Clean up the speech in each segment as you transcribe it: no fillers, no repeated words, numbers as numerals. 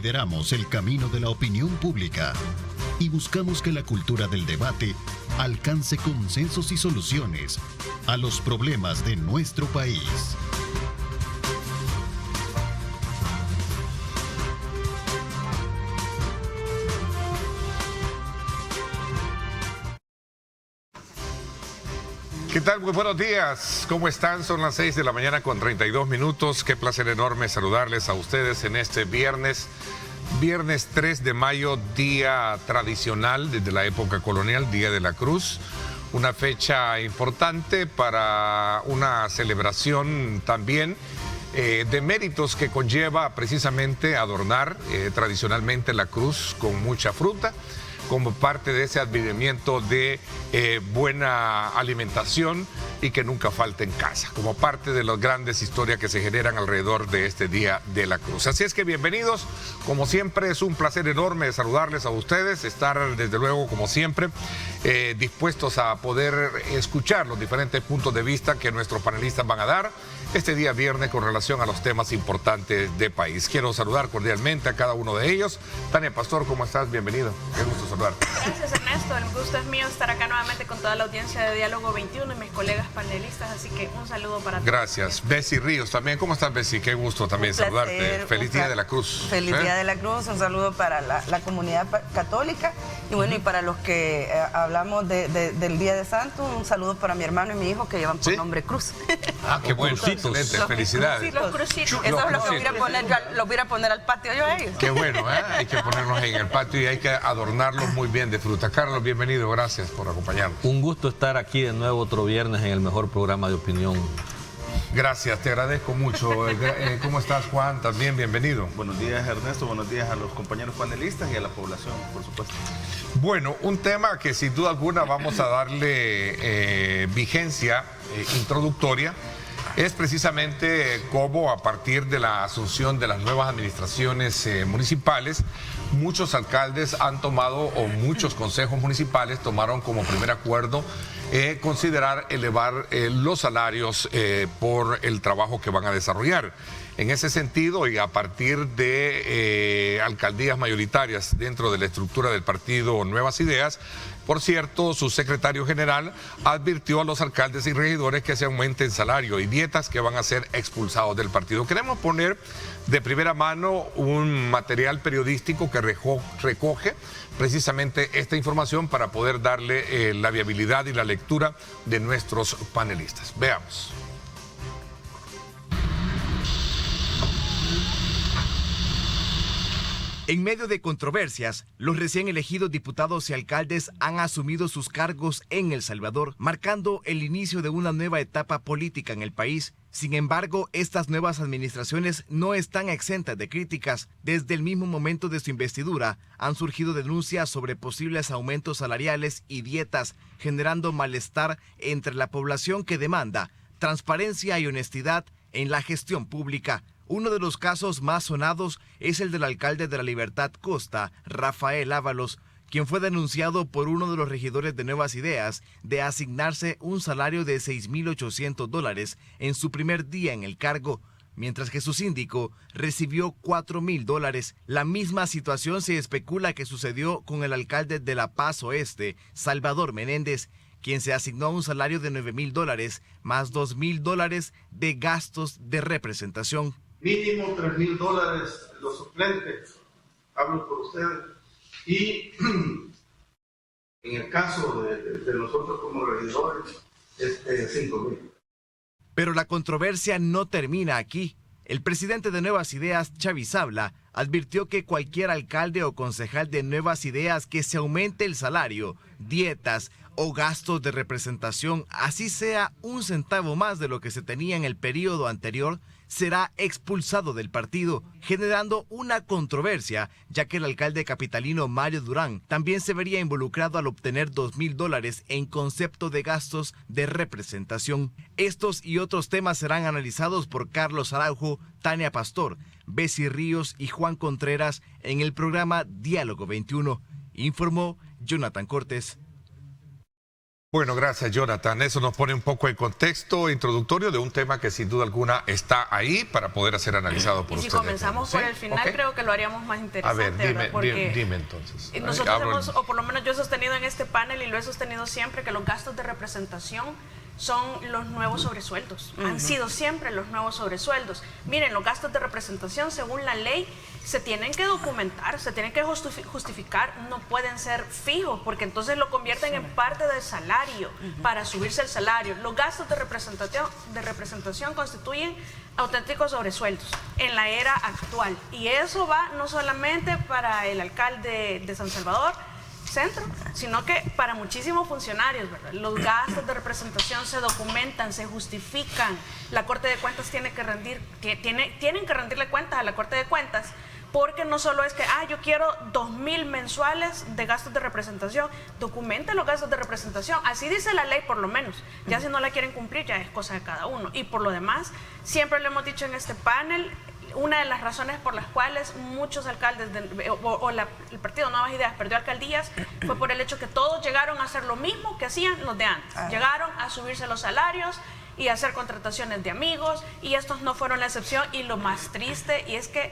Lideramos el camino de la opinión pública y buscamos que la cultura del debate alcance consensos y soluciones a los problemas de nuestro país. ¿Qué tal? Muy buenos días. ¿Cómo están? Son las 6 de la mañana con 32 minutos. Qué placer enorme saludarles a ustedes en este viernes 3 de mayo, día tradicional desde la época colonial, Día de la Cruz. Una fecha importante para una celebración también de méritos que conlleva precisamente adornar tradicionalmente la cruz con mucha fruta, como parte de ese advenimiento de buena alimentación y que nunca falte en casa, como parte de las grandes historias que se generan alrededor de este Día de la Cruz. Así es que bienvenidos, como siempre es un placer enorme saludarles a ustedes, estar desde luego como siempre dispuestos a poder escuchar los diferentes puntos de vista que nuestros panelistas van a dar este día viernes con relación a los temas importantes de país. Quiero saludar cordialmente a cada uno de ellos. Tania Pastor, ¿cómo estás? Bienvenido. Qué gusto saludarte. Gracias, Ernesto. El gusto es mío estar acá nuevamente con toda la audiencia de Diálogo 21 y mis colegas panelistas, así que un saludo para todos. Gracias. Bessie Ríos también. ¿Cómo estás, Bessie? Qué gusto también saludarte. Feliz Día de la Cruz. Feliz Día de la Cruz. Un saludo para la comunidad católica y bueno, y para los que hablamos del Día de Santo, un saludo para mi hermano y mi hijo que llevan por nombre Cruz. Ah, qué bueno. Excelente. Felicidades. Los crucitos. Eso es lo que voy a poner al patio yo a ellos. Qué bueno, ¿eh? Hay que ponerlos en el patio y hay que adornarlos muy bien de fruta. Carlos, bienvenido, gracias por acompañarnos. Un gusto estar aquí de nuevo otro viernes en el mejor programa de opinión. Gracias, te agradezco mucho. ¿Cómo estás, Juan? También bienvenido. Buenos días, Ernesto, buenos días a los compañeros panelistas y a la población, por supuesto. Bueno, un tema que sin duda alguna vamos a darle vigencia introductoria es precisamente cómo a partir de la asunción de las nuevas administraciones municipales, muchos alcaldes han tomado, o muchos consejos municipales tomaron como primer acuerdo considerar elevar los salarios por el trabajo que van a desarrollar. En ese sentido, y a partir de alcaldías mayoritarias dentro de la estructura del partido Nuevas Ideas, por cierto, su secretario general advirtió a los alcaldes y regidores que se aumenten salario y dietas que van a ser expulsados del partido. Queremos poner de primera mano un material periodístico que recoge precisamente esta información para poder darle la viabilidad y la lectura de nuestros panelistas. Veamos. En medio de controversias, los recién elegidos diputados y alcaldes han asumido sus cargos en El Salvador, marcando el inicio de una nueva etapa política en el país. Sin embargo, estas nuevas administraciones no están exentas de críticas. Desde el mismo momento de su investidura, han surgido denuncias sobre posibles aumentos salariales y dietas, generando malestar entre la población que demanda transparencia y honestidad en la gestión pública. Uno de los casos más sonados es el del alcalde de la Libertad Costa, Rafael Ábalos, quien fue denunciado por uno de los regidores de Nuevas Ideas de asignarse un salario de $6,800 en su primer día en el cargo, mientras que su síndico recibió $4,000. La misma situación se especula que sucedió con el alcalde de La Paz Oeste, Salvador Menéndez, quien se asignó un salario de $9,000 más $2,000 de gastos de representación. Mínimo $3,000 los suplentes, hablo por ustedes, y en el caso de nosotros como regidores, $5,000. Pero la controversia no termina aquí. El presidente de Nuevas Ideas, Xavi Sabla, advirtió que cualquier alcalde o concejal de Nuevas Ideas que se aumente el salario, dietas o gastos de representación, así sea un centavo más de lo que se tenía en el periodo anterior, será expulsado del partido, generando una controversia, ya que el alcalde capitalino Mario Durán también se vería involucrado al obtener $2,000 en concepto de gastos de representación. Estos y otros temas serán analizados por Carlos Araujo, Tania Pastor, Bessie Ríos y Juan Contreras en el programa Diálogo 21. Informó Jonathan Cortés. Bueno, gracias, Jonathan. Eso nos pone un poco en contexto introductorio de un tema que sin duda alguna está ahí para poder ser analizado por ustedes. Y si ustedes. comenzamos por el final, creo que lo haríamos más interesante. A ver, dime entonces. entonces. Nosotros hemos, o por lo menos yo he sostenido en este panel y lo he sostenido siempre, que los gastos de representación son los nuevos sobresueldos. Han sido siempre los nuevos sobresueldos. Miren, los gastos de representación, según la ley, se tienen que documentar, se tienen que justificar, no pueden ser fijos, porque entonces lo convierten en parte del salario, para subirse el salario. Los gastos de representación constituyen auténticos sobresueldos en la era actual. Y eso va no solamente para el alcalde de San Salvador Centro, sino que para muchísimos funcionarios, ¿verdad? Los gastos de representación se documentan, se justifican. La Corte de Cuentas tienen que rendirle cuentas a la Corte de Cuentas, porque no solo es que, yo quiero 2,000 mensuales de gastos de representación, documenten los gastos de representación, así dice la ley por lo menos. Ya si no la quieren cumplir, ya es cosa de cada uno. Y por lo demás, siempre lo hemos dicho en este panel, una de las razones por las cuales muchos alcaldes el partido Nuevas Ideas perdió alcaldías fue por el hecho que todos llegaron a hacer lo mismo que hacían los de antes. Llegaron a subirse los salarios y a hacer contrataciones de amigos, y estos no fueron la excepción. Y lo más triste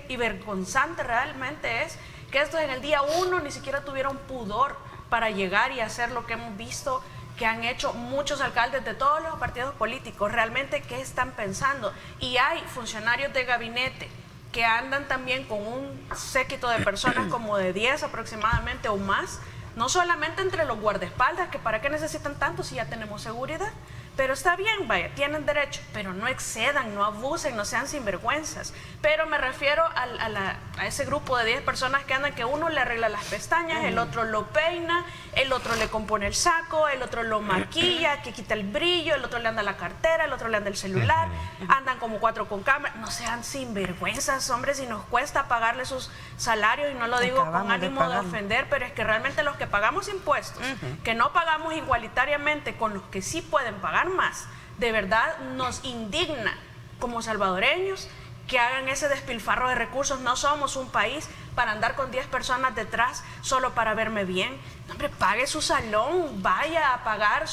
y vergonzante realmente es que estos en el día 1 ni siquiera tuvieron pudor para llegar y hacer lo que hemos visto que han hecho muchos alcaldes de todos los partidos políticos. Realmente, ¿qué están pensando? Y hay funcionarios de gabinete que andan también con un séquito de personas como de 10 aproximadamente o más, no solamente entre los guardaespaldas, que para qué necesitan tanto si ya tenemos seguridad. Pero está bien, vaya, tienen derecho, pero no excedan, no abusen, no sean sinvergüenzas. Pero me refiero a ese grupo de 10 personas que andan, que uno le arregla las pestañas, el otro lo peina, el otro le compone el saco, el otro lo maquilla, que quita el brillo, el otro le anda la cartera, el otro le anda el celular, andan como 4 con cámara. No sean sinvergüenzas, hombre, si nos cuesta pagarle sus salarios, y no lo digo con ánimo de ofender, pero es que realmente los que pagamos impuestos, que no pagamos igualitariamente con los que sí pueden pagar más, de verdad nos indigna como salvadoreños que hagan ese despilfarro de recursos. No somos un país para andar con 10 personas detrás solo para verme bien. No, hombre, pague su salón, vaya a pagar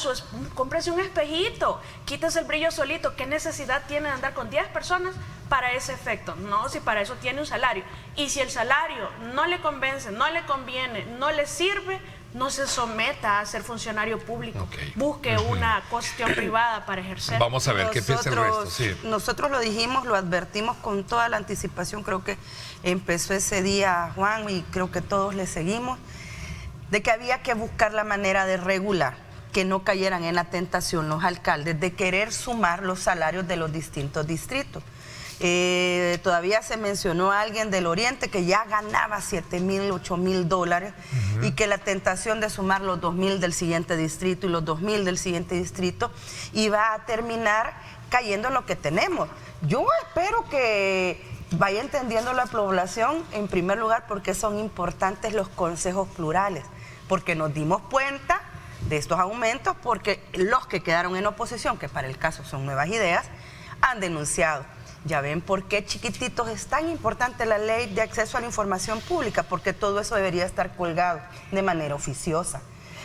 cómprese un espejito, quítese el brillo solito. ¿Qué necesidad tiene de andar con 10 personas para ese efecto? No, si para eso tiene un salario. Y si el salario no le convence, no le conviene, no le sirve, no se someta a ser funcionario público. Busque una cuestión privada para ejercer. Vamos a ver qué piensa el resto. Sí. Nosotros lo dijimos, lo advertimos con toda la anticipación. Creo que empezó ese día Juan y creo que todos le seguimos, de que había que buscar la manera de regular, que no cayeran en la tentación los alcaldes de querer sumar los salarios de los distintos distritos. Todavía se mencionó a alguien del Oriente que ya ganaba 7,000, 8,000 dólares y que la tentación de sumar los 2,000 del siguiente distrito y los 2,000 del siguiente distrito iba a terminar cayendo en lo que tenemos. Yo espero que vaya entendiendo la población, en primer lugar, porque son importantes los consejos plurales, porque nos dimos cuenta de estos aumentos, porque los que quedaron en oposición, que para el caso son Nuevas Ideas, han denunciado. Ya ven por qué, chiquititos, es tan importante la ley de acceso a la información pública, porque todo eso debería estar colgado de manera oficiosa.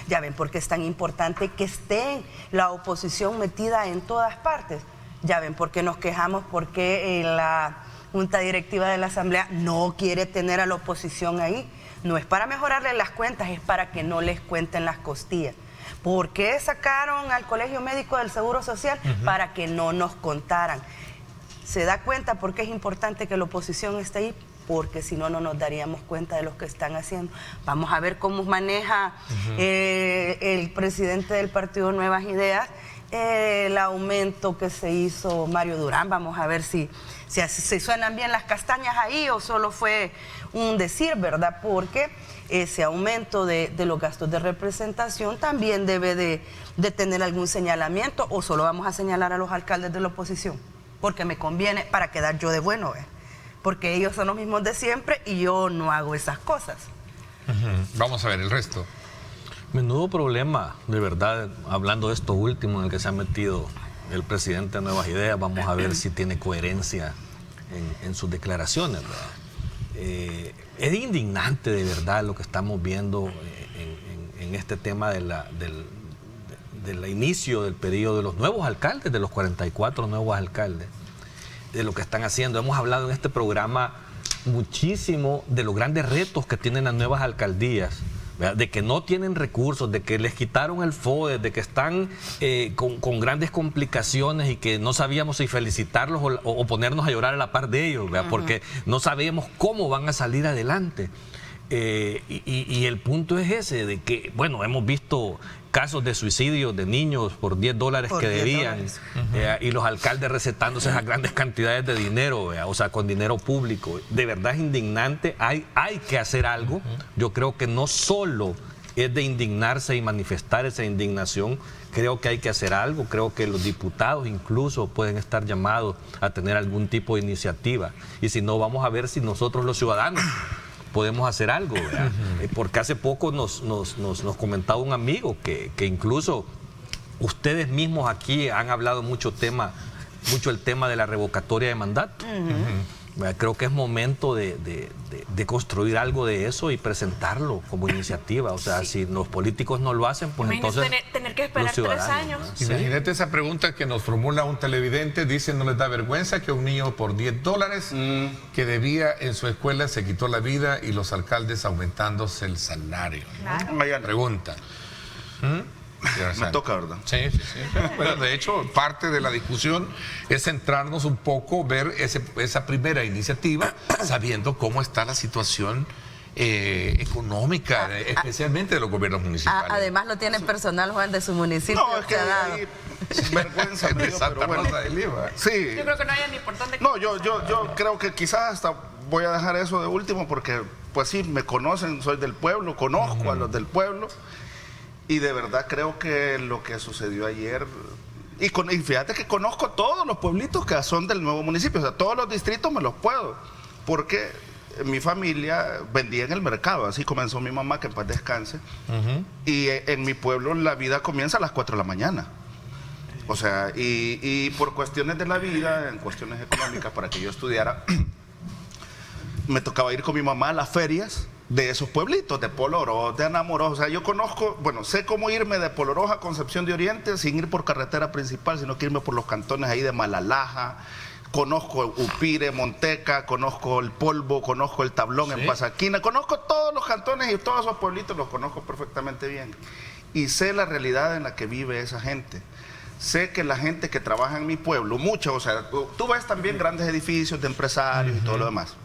Ya ven por qué es tan importante que esté la oposición metida en todas partes. Ya ven por qué nos quejamos, porque la Junta Directiva de la Asamblea no quiere tener a la oposición ahí. No es para mejorarle las cuentas, es para que no les cuenten las costillas. ¿Por qué sacaron al Colegio Médico del Seguro Social? Para que no nos contaran. ¿Se da cuenta por qué es importante que la oposición esté ahí? Porque si no, no nos daríamos cuenta de lo que están haciendo. Vamos a ver cómo maneja el presidente del partido Nuevas Ideas el aumento que se hizo Mario Durán. Vamos a ver si suenan bien las castañas ahí o solo fue un decir, ¿verdad? Porque ese aumento de los gastos de representación también debe de tener algún señalamiento, o solo vamos a señalar a los alcaldes de la oposición porque me conviene, para quedar yo de bueno, porque ellos son los mismos de siempre y yo no hago esas cosas. Vamos a ver el resto. Menudo problema, de verdad, hablando de esto último en el que se ha metido el presidente de Nuevas Ideas. Vamos a ver si tiene coherencia en sus declaraciones, ¿verdad? Es indignante de verdad lo que estamos viendo en este tema de del inicio del periodo de los nuevos alcaldes, de los 44 nuevos alcaldes, de lo que están haciendo. Hemos hablado en este programa muchísimo de los grandes retos que tienen las nuevas alcaldías, ¿verdad? De que no tienen recursos, de que les quitaron el FODE, de que están con grandes complicaciones y que no sabíamos si felicitarlos o ponernos a llorar a la par de ellos, ¿verdad? Porque no sabemos cómo van a salir adelante. Y el punto es ese, de que, bueno, hemos visto casos de suicidio de niños por $10 que debían, y los alcaldes recetándose esas grandes cantidades de dinero, o sea, con dinero público. De verdad es indignante, hay que hacer algo. Yo creo que no solo es de indignarse y manifestar esa indignación, creo que hay que hacer algo. Creo que los diputados incluso pueden estar llamados a tener algún tipo de iniciativa, y si no, vamos a ver si nosotros los ciudadanos podemos hacer algo, ¿verdad? Porque hace poco nos comentaba un amigo que incluso ustedes mismos aquí han hablado mucho el tema de la revocatoria de mandato. Creo que es momento de construir algo de eso y presentarlo como iniciativa. O sea, si los políticos no lo hacen, pues entonces tener que esperar 3 años. ¿Sí? Imagínate esa pregunta que nos formula un televidente. Dice, ¿no les da vergüenza que un niño por $10 que debía en su escuela se quitó la vida y los alcaldes aumentándose el salario? Claro. Pregunta. Me toca, ¿verdad? Sí. Bueno, de hecho, parte de la discusión es centrarnos un poco, ver esa primera iniciativa, sabiendo cómo está la situación económica, especialmente de los gobiernos municipales. Además lo tiene personal, Juan, de su municipio. No, es que hay vergüenza de Santa Rosa de Lima. Sí. Yo creo que no hay ni por dónde. No, yo creo que quizás hasta voy a dejar eso de último porque, pues sí, me conocen, soy del pueblo, conozco a los del pueblo. Y de verdad creo que lo que sucedió ayer, y fíjate que conozco todos los pueblitos que son del nuevo municipio, o sea, todos los distritos me los puedo, porque mi familia vendía en el mercado, así comenzó mi mamá, que en paz descanse, y en mi pueblo la vida comienza a las 4 de la mañana. O sea, y por cuestiones de la vida, en cuestiones económicas, para que yo estudiara, me tocaba ir con mi mamá a las ferias de esos pueblitos, de Polorós, de Anamorós. O sea, yo conozco, bueno, sé cómo irme de Polorós a Concepción de Oriente sin ir por carretera principal, sino que irme por los cantones ahí de Malalaja. Conozco Upire, Monteca, conozco el Polvo, conozco el Tablón en Pasaquina, conozco todos los cantones y todos esos pueblitos los conozco perfectamente bien. Y sé la realidad en la que vive esa gente. Sé que la gente que trabaja en mi pueblo, mucha, o sea, tú ves también grandes edificios de empresarios y todo lo demás.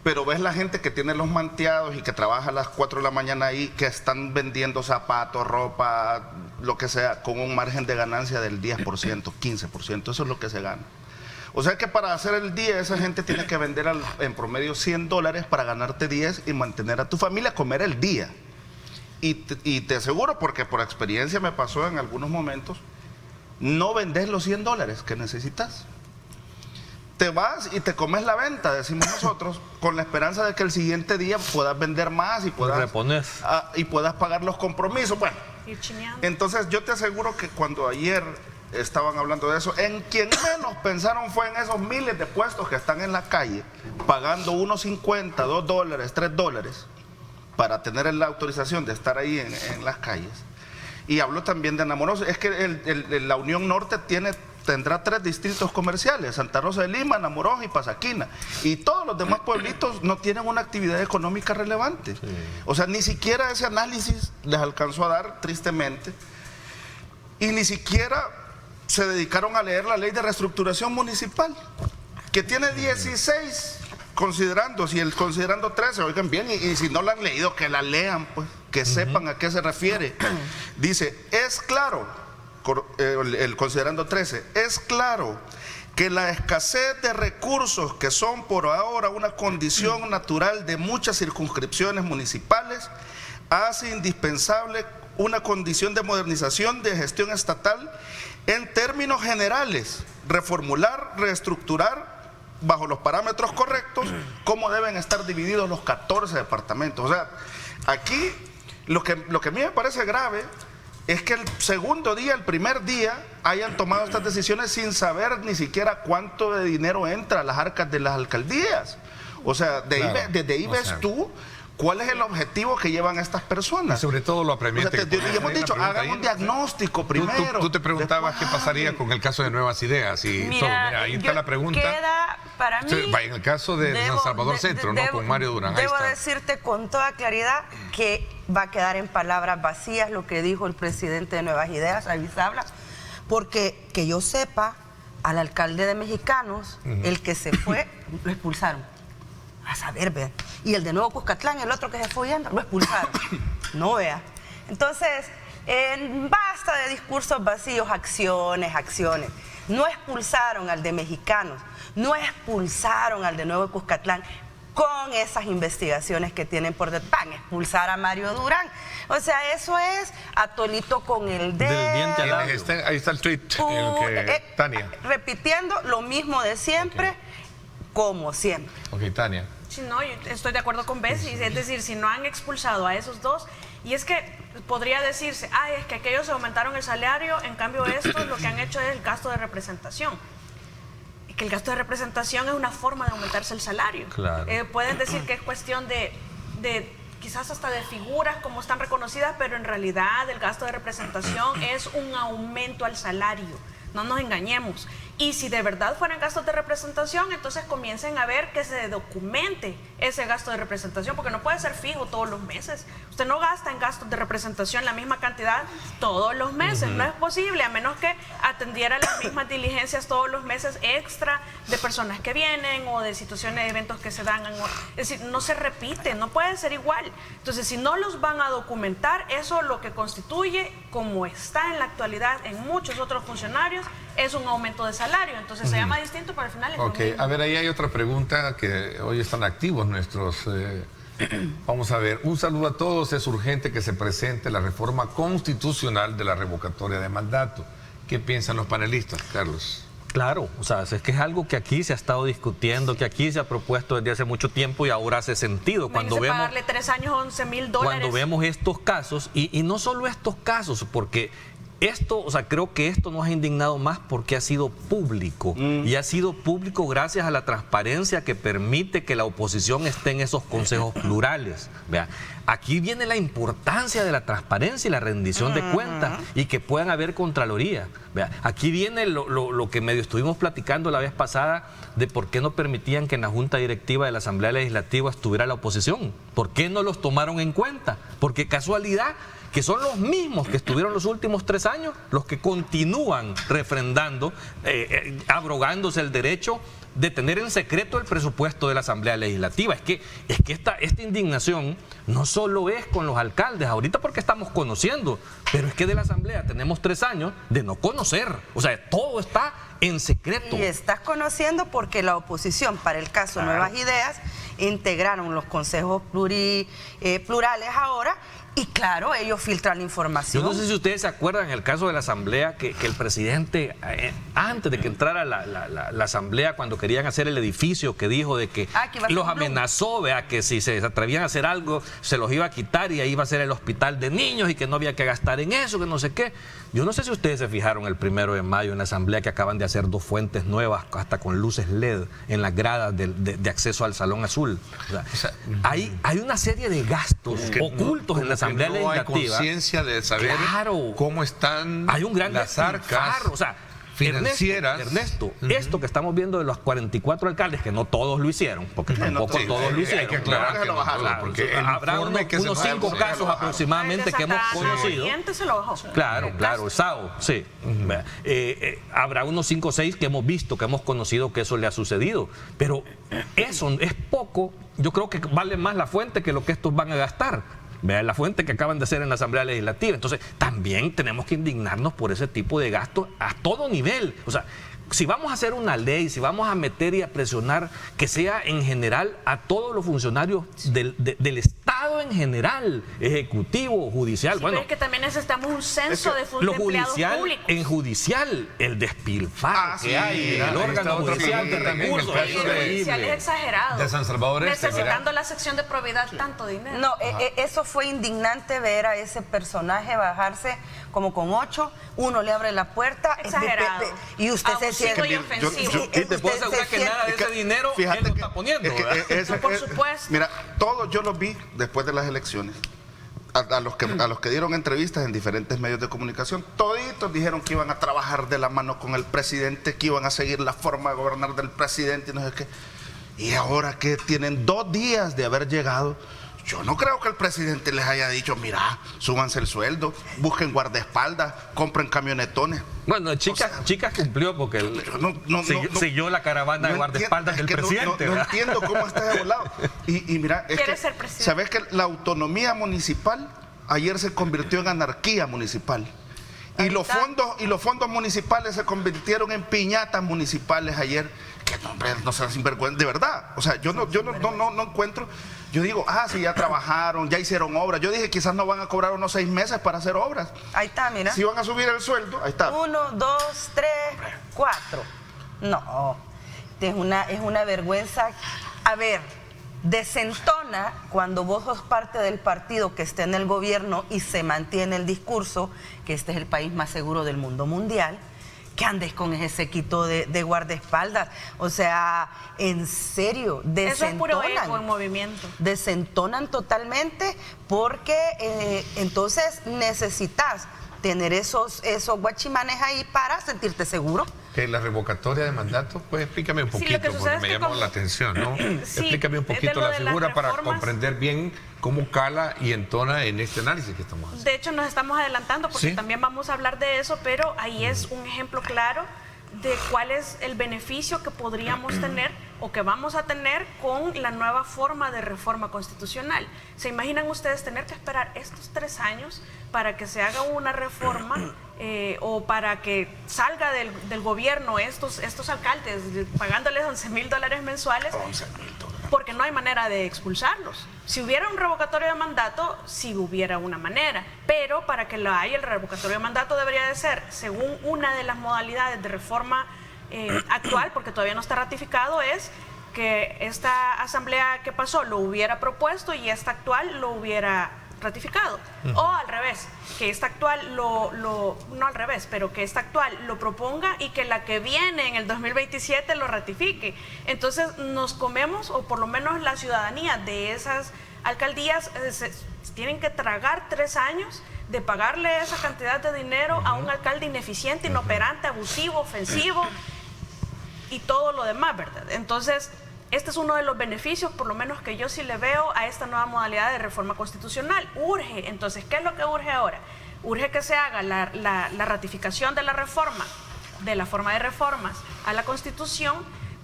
Pero ves la gente que tiene los manteados y que trabaja a las 4 de la mañana ahí, que están vendiendo zapatos, ropa, lo que sea, con un margen de ganancia del 10%, 15%, eso es lo que se gana. O sea que para hacer el día esa gente tiene que vender en promedio $100 para ganarte 10 y mantener a tu familia, comer el día. Y te aseguro, porque por experiencia me pasó en algunos momentos, no vendes los $100 que necesitas. Te vas y te comes la venta, decimos nosotros, con la esperanza de que el siguiente día puedas vender más y puedas pagar los compromisos. Bueno, entonces yo te aseguro que cuando ayer estaban hablando de eso, en quien menos pensaron fue en esos miles de puestos que están en la calle, pagando $1.50, $2, $3 para tener la autorización de estar ahí en las calles. Y hablo también de Anamorós. Es que la Unión Norte tendrá 3 distritos comerciales: Santa Rosa de Lima, Anamorós y Pasaquina. Y todos los demás pueblitos no tienen una actividad económica relevante. Sí. O sea, ni siquiera ese análisis les alcanzó a dar, tristemente. Y ni siquiera se dedicaron a leer la ley de reestructuración municipal, que tiene 16 considerandos, y considerando 13, oigan bien, y si no la han leído, que la lean, pues, que sepan a qué se refiere. Dice, es claro, el considerando 13, es claro que la escasez de recursos, que son por ahora una condición natural de muchas circunscripciones municipales, hace indispensable una condición de modernización de gestión estatal en términos generales, reformular, reestructurar bajo los parámetros correctos cómo deben estar divididos los 14 departamentos. O sea, aquí lo que a mí me parece grave es que el segundo día, el primer día, hayan tomado estas decisiones sin saber ni siquiera cuánto de dinero entra a las arcas de las alcaldías. O sea, desde ahí ves tú ¿cuál es el objetivo que llevan estas personas? Y sobre todo lo apremiante. Y hemos dicho, hagan un diagnóstico primero. Tú te preguntabas qué pasaría con el caso de Nuevas Ideas y todo. Mira, ahí está la pregunta. Queda para mí... En el caso de San Salvador Centro, ¿no? Con Mario Durán. Debo decirte con toda claridad que va a quedar en palabras vacías lo que dijo el presidente de Nuevas Ideas, Avisabla, porque que yo sepa, al alcalde de Mexicanos, el que se fue, lo expulsaron. A saber, vea. Y el de Nuevo Cuscatlán, el otro que se fue yendo, lo expulsaron. No, vea. Entonces, basta de discursos vacíos, acciones, acciones. No expulsaron al de Mexicanos, no expulsaron al de Nuevo Cuscatlán con esas investigaciones que tienen por detrás. Van a expulsar a Mario Durán. O sea, eso es atolito con el dedo. Del diente al labio. Ahí está el tweet, Tania. Repitiendo lo mismo de siempre, como siempre. Ok, Tania. Sí, no, yo estoy de acuerdo con Bessie, es decir, si no han expulsado a esos dos, y es que podría decirse, es que aquellos se aumentaron el salario, en cambio estos lo que han hecho es el gasto de representación. Que el gasto de representación es una forma de aumentarse el salario. Claro. Pueden decir que es cuestión de quizás hasta de figuras como están reconocidas, pero en realidad el gasto de representación es un aumento al salario. No nos engañemos. Y si de verdad fueran gastos de representación, entonces comiencen a ver que se documente ese gasto de representación, porque no puede ser fijo todos los meses. Usted no gasta en gastos de representación la misma cantidad todos los meses. No es posible, a menos que atendiera las mismas diligencias todos los meses extra de personas que vienen o de situaciones, de eventos que se dan. Es decir, no se repite, no puede ser igual. Entonces, si no los van a documentar, eso lo que constituye, como está en la actualidad en muchos otros funcionarios, es un aumento de salario. Entonces se llama distinto, pero al final es lo mismo. A ver, ahí hay otra pregunta que hoy están activos nuestros... Vamos a ver, un saludo a todos. Es urgente que se presente la reforma constitucional de la revocatoria de mandato. ¿Qué piensan los panelistas, Carlos? Claro, o sea, es que es algo que aquí se ha estado discutiendo, que aquí se ha propuesto desde hace mucho tiempo y ahora hace sentido. Cuando vemos pagarle 3 años, $11,000. Cuando vemos estos casos, y no solo estos casos, porque esto, o sea, creo que esto nos ha indignado más porque ha sido público. Y ha sido público gracias a la transparencia que permite que la oposición esté en esos consejos plurales. Vea, aquí viene la importancia de la transparencia y la rendición de cuentas y que puedan haber contraloría. Vea, aquí viene lo que medio estuvimos platicando la vez pasada de por qué no permitían que en la Junta Directiva de la Asamblea Legislativa estuviera la oposición. ¿Por qué no los tomaron en cuenta? Porque casualidad que son los mismos que estuvieron los últimos 3 años, los que continúan refrendando, abrogándose el derecho de tener en secreto el presupuesto de la Asamblea Legislativa. Es que esta indignación no solo es con los alcaldes, ahorita porque estamos conociendo, pero es que de la Asamblea tenemos 3 años de no conocer. O sea, todo está en secreto. Y estás conociendo porque la oposición, para el caso Nuevas Ideas, integraron los consejos plurales ahora. Y claro, ellos filtran la información. Yo no sé si ustedes se acuerdan en el caso de la Asamblea que el presidente, antes de que entrara la Asamblea, cuando querían hacer el edificio, que dijo de que los amenazó, vea, que si se atrevían a hacer algo, se los iba a quitar y ahí iba a ser el hospital de niños y que no había que gastar en eso, que no sé qué. Yo no sé si ustedes se fijaron el 1 de mayo en la Asamblea que acaban de hacer 2 fuentes nuevas, hasta con luces LED en las gradas de acceso al Salón Azul. O sea, hay una serie de gastos ocultos en la Asamblea Legislativa. No hay conciencia de saber cómo están las arcas financieras. Ernesto, esto que estamos viendo de los 44 alcaldes, que no todos lo hicieron, porque tampoco todos lo hicieron. Hay que aclarar que no bajaron, porque habrá unos 5 casos aproximadamente que hemos conocido. Se lo bajó. Claro, SAO, sí. Habrá unos 5 o 6 que hemos visto, que hemos conocido que eso le ha sucedido. Pero eso es poco. Yo creo que vale más la fuente que lo que estos van a gastar. Vean la fuente que acaban de hacer en la Asamblea Legislativa. Entonces, también tenemos que indignarnos por ese tipo de gastos a todo nivel. O sea, si vamos a hacer una ley, si vamos a meter y a presionar, que sea en general a todos los funcionarios del Estado en general, ejecutivo, judicial. Sí, bueno, pero es que también necesitamos un censo de empleados públicos. En judicial, el despilfarro que hay, el órgano judicial de recursos. El judicial es exagerado. De San Salvador necesitando la sección de probidad tanto dinero. No, eso fue indignante ver a ese personaje bajarse como con 8, uno le abre la puerta exagerado. Y usted se abusivo y ofensivo. Y te puedo asegurar que nada de ese dinero él lo está poniendo. Por supuesto. Mira, todos yo los vi después de las elecciones. A los que dieron entrevistas en diferentes medios de comunicación, toditos dijeron que iban a trabajar de la mano con el presidente, que iban a seguir la forma de gobernar del presidente y no sé qué. Y ahora que tienen 2 días de haber llegado, yo no creo que el presidente les haya dicho, mira, súbanse el sueldo, busquen guardaespaldas, compren camionetones. Bueno, Chicas cumplió porque siguió la caravana de guardaespaldas del presidente. No entiendo cómo está de volado. Y mira, es que, ser presidente. ¿sabes que la autonomía municipal ayer se convirtió en anarquía municipal? Y los fondos municipales se convirtieron en piñatas municipales ayer. Que no sean sinvergüenza, de verdad. O sea, yo no encuentro. Yo digo, si ya trabajaron, ya hicieron obras. Yo dije, quizás no van a cobrar unos 6 meses para hacer obras. Ahí está, mira. Si van a subir el sueldo, ahí está. 1, 2, 3, 4. No, es una vergüenza. A ver, desentona cuando vos sos parte del partido que esté en el gobierno y se mantiene el discurso que este es el país más seguro del mundo mundial, que andes con ese séquito de guardaespaldas. O sea, en serio, desentonan. Eso es puro ego en movimiento. Desentonan totalmente porque entonces necesitas tener esos guachimanes ahí para sentirte seguro. La revocatoria de mandato, pues explícame un poquito, porque me llamó la atención, ¿no? Sí, explícame un poquito la figura para comprender bien cómo cala y entona en este análisis que estamos haciendo. De hecho, nos estamos adelantando porque también vamos a hablar de eso, pero ahí es un ejemplo claro de cuál es el beneficio que podríamos tener o que vamos a tener con la nueva forma de reforma constitucional. ¿Se imaginan ustedes tener que esperar estos 3 años para que se haga una reforma o para que salga del gobierno estos alcaldes pagándoles $11,000 mensuales? Porque no hay manera de expulsarlos. Si hubiera un revocatorio de mandato, sí hubiera una manera, pero para que lo haya el revocatorio de mandato debería de ser, según una de las modalidades de reforma actual, porque todavía no está ratificado, es que esta asamblea que pasó lo hubiera propuesto y esta actual lo hubiera ratificado. O al revés, que esta actual no al revés, pero que esta actual lo proponga y que la que viene en el 2027 lo ratifique. Entonces nos comemos, o por lo menos la ciudadanía de esas alcaldías tienen que tragar 3 años de pagarle esa cantidad de dinero a un alcalde ineficiente, inoperante, abusivo, ofensivo y todo lo demás, ¿verdad? Entonces, este es uno de los beneficios, por lo menos que yo sí le veo a esta nueva modalidad de reforma constitucional. Urge. Entonces, ¿qué es lo que urge ahora? Urge que se haga la ratificación de la reforma, de la forma de reformas a la Constitución,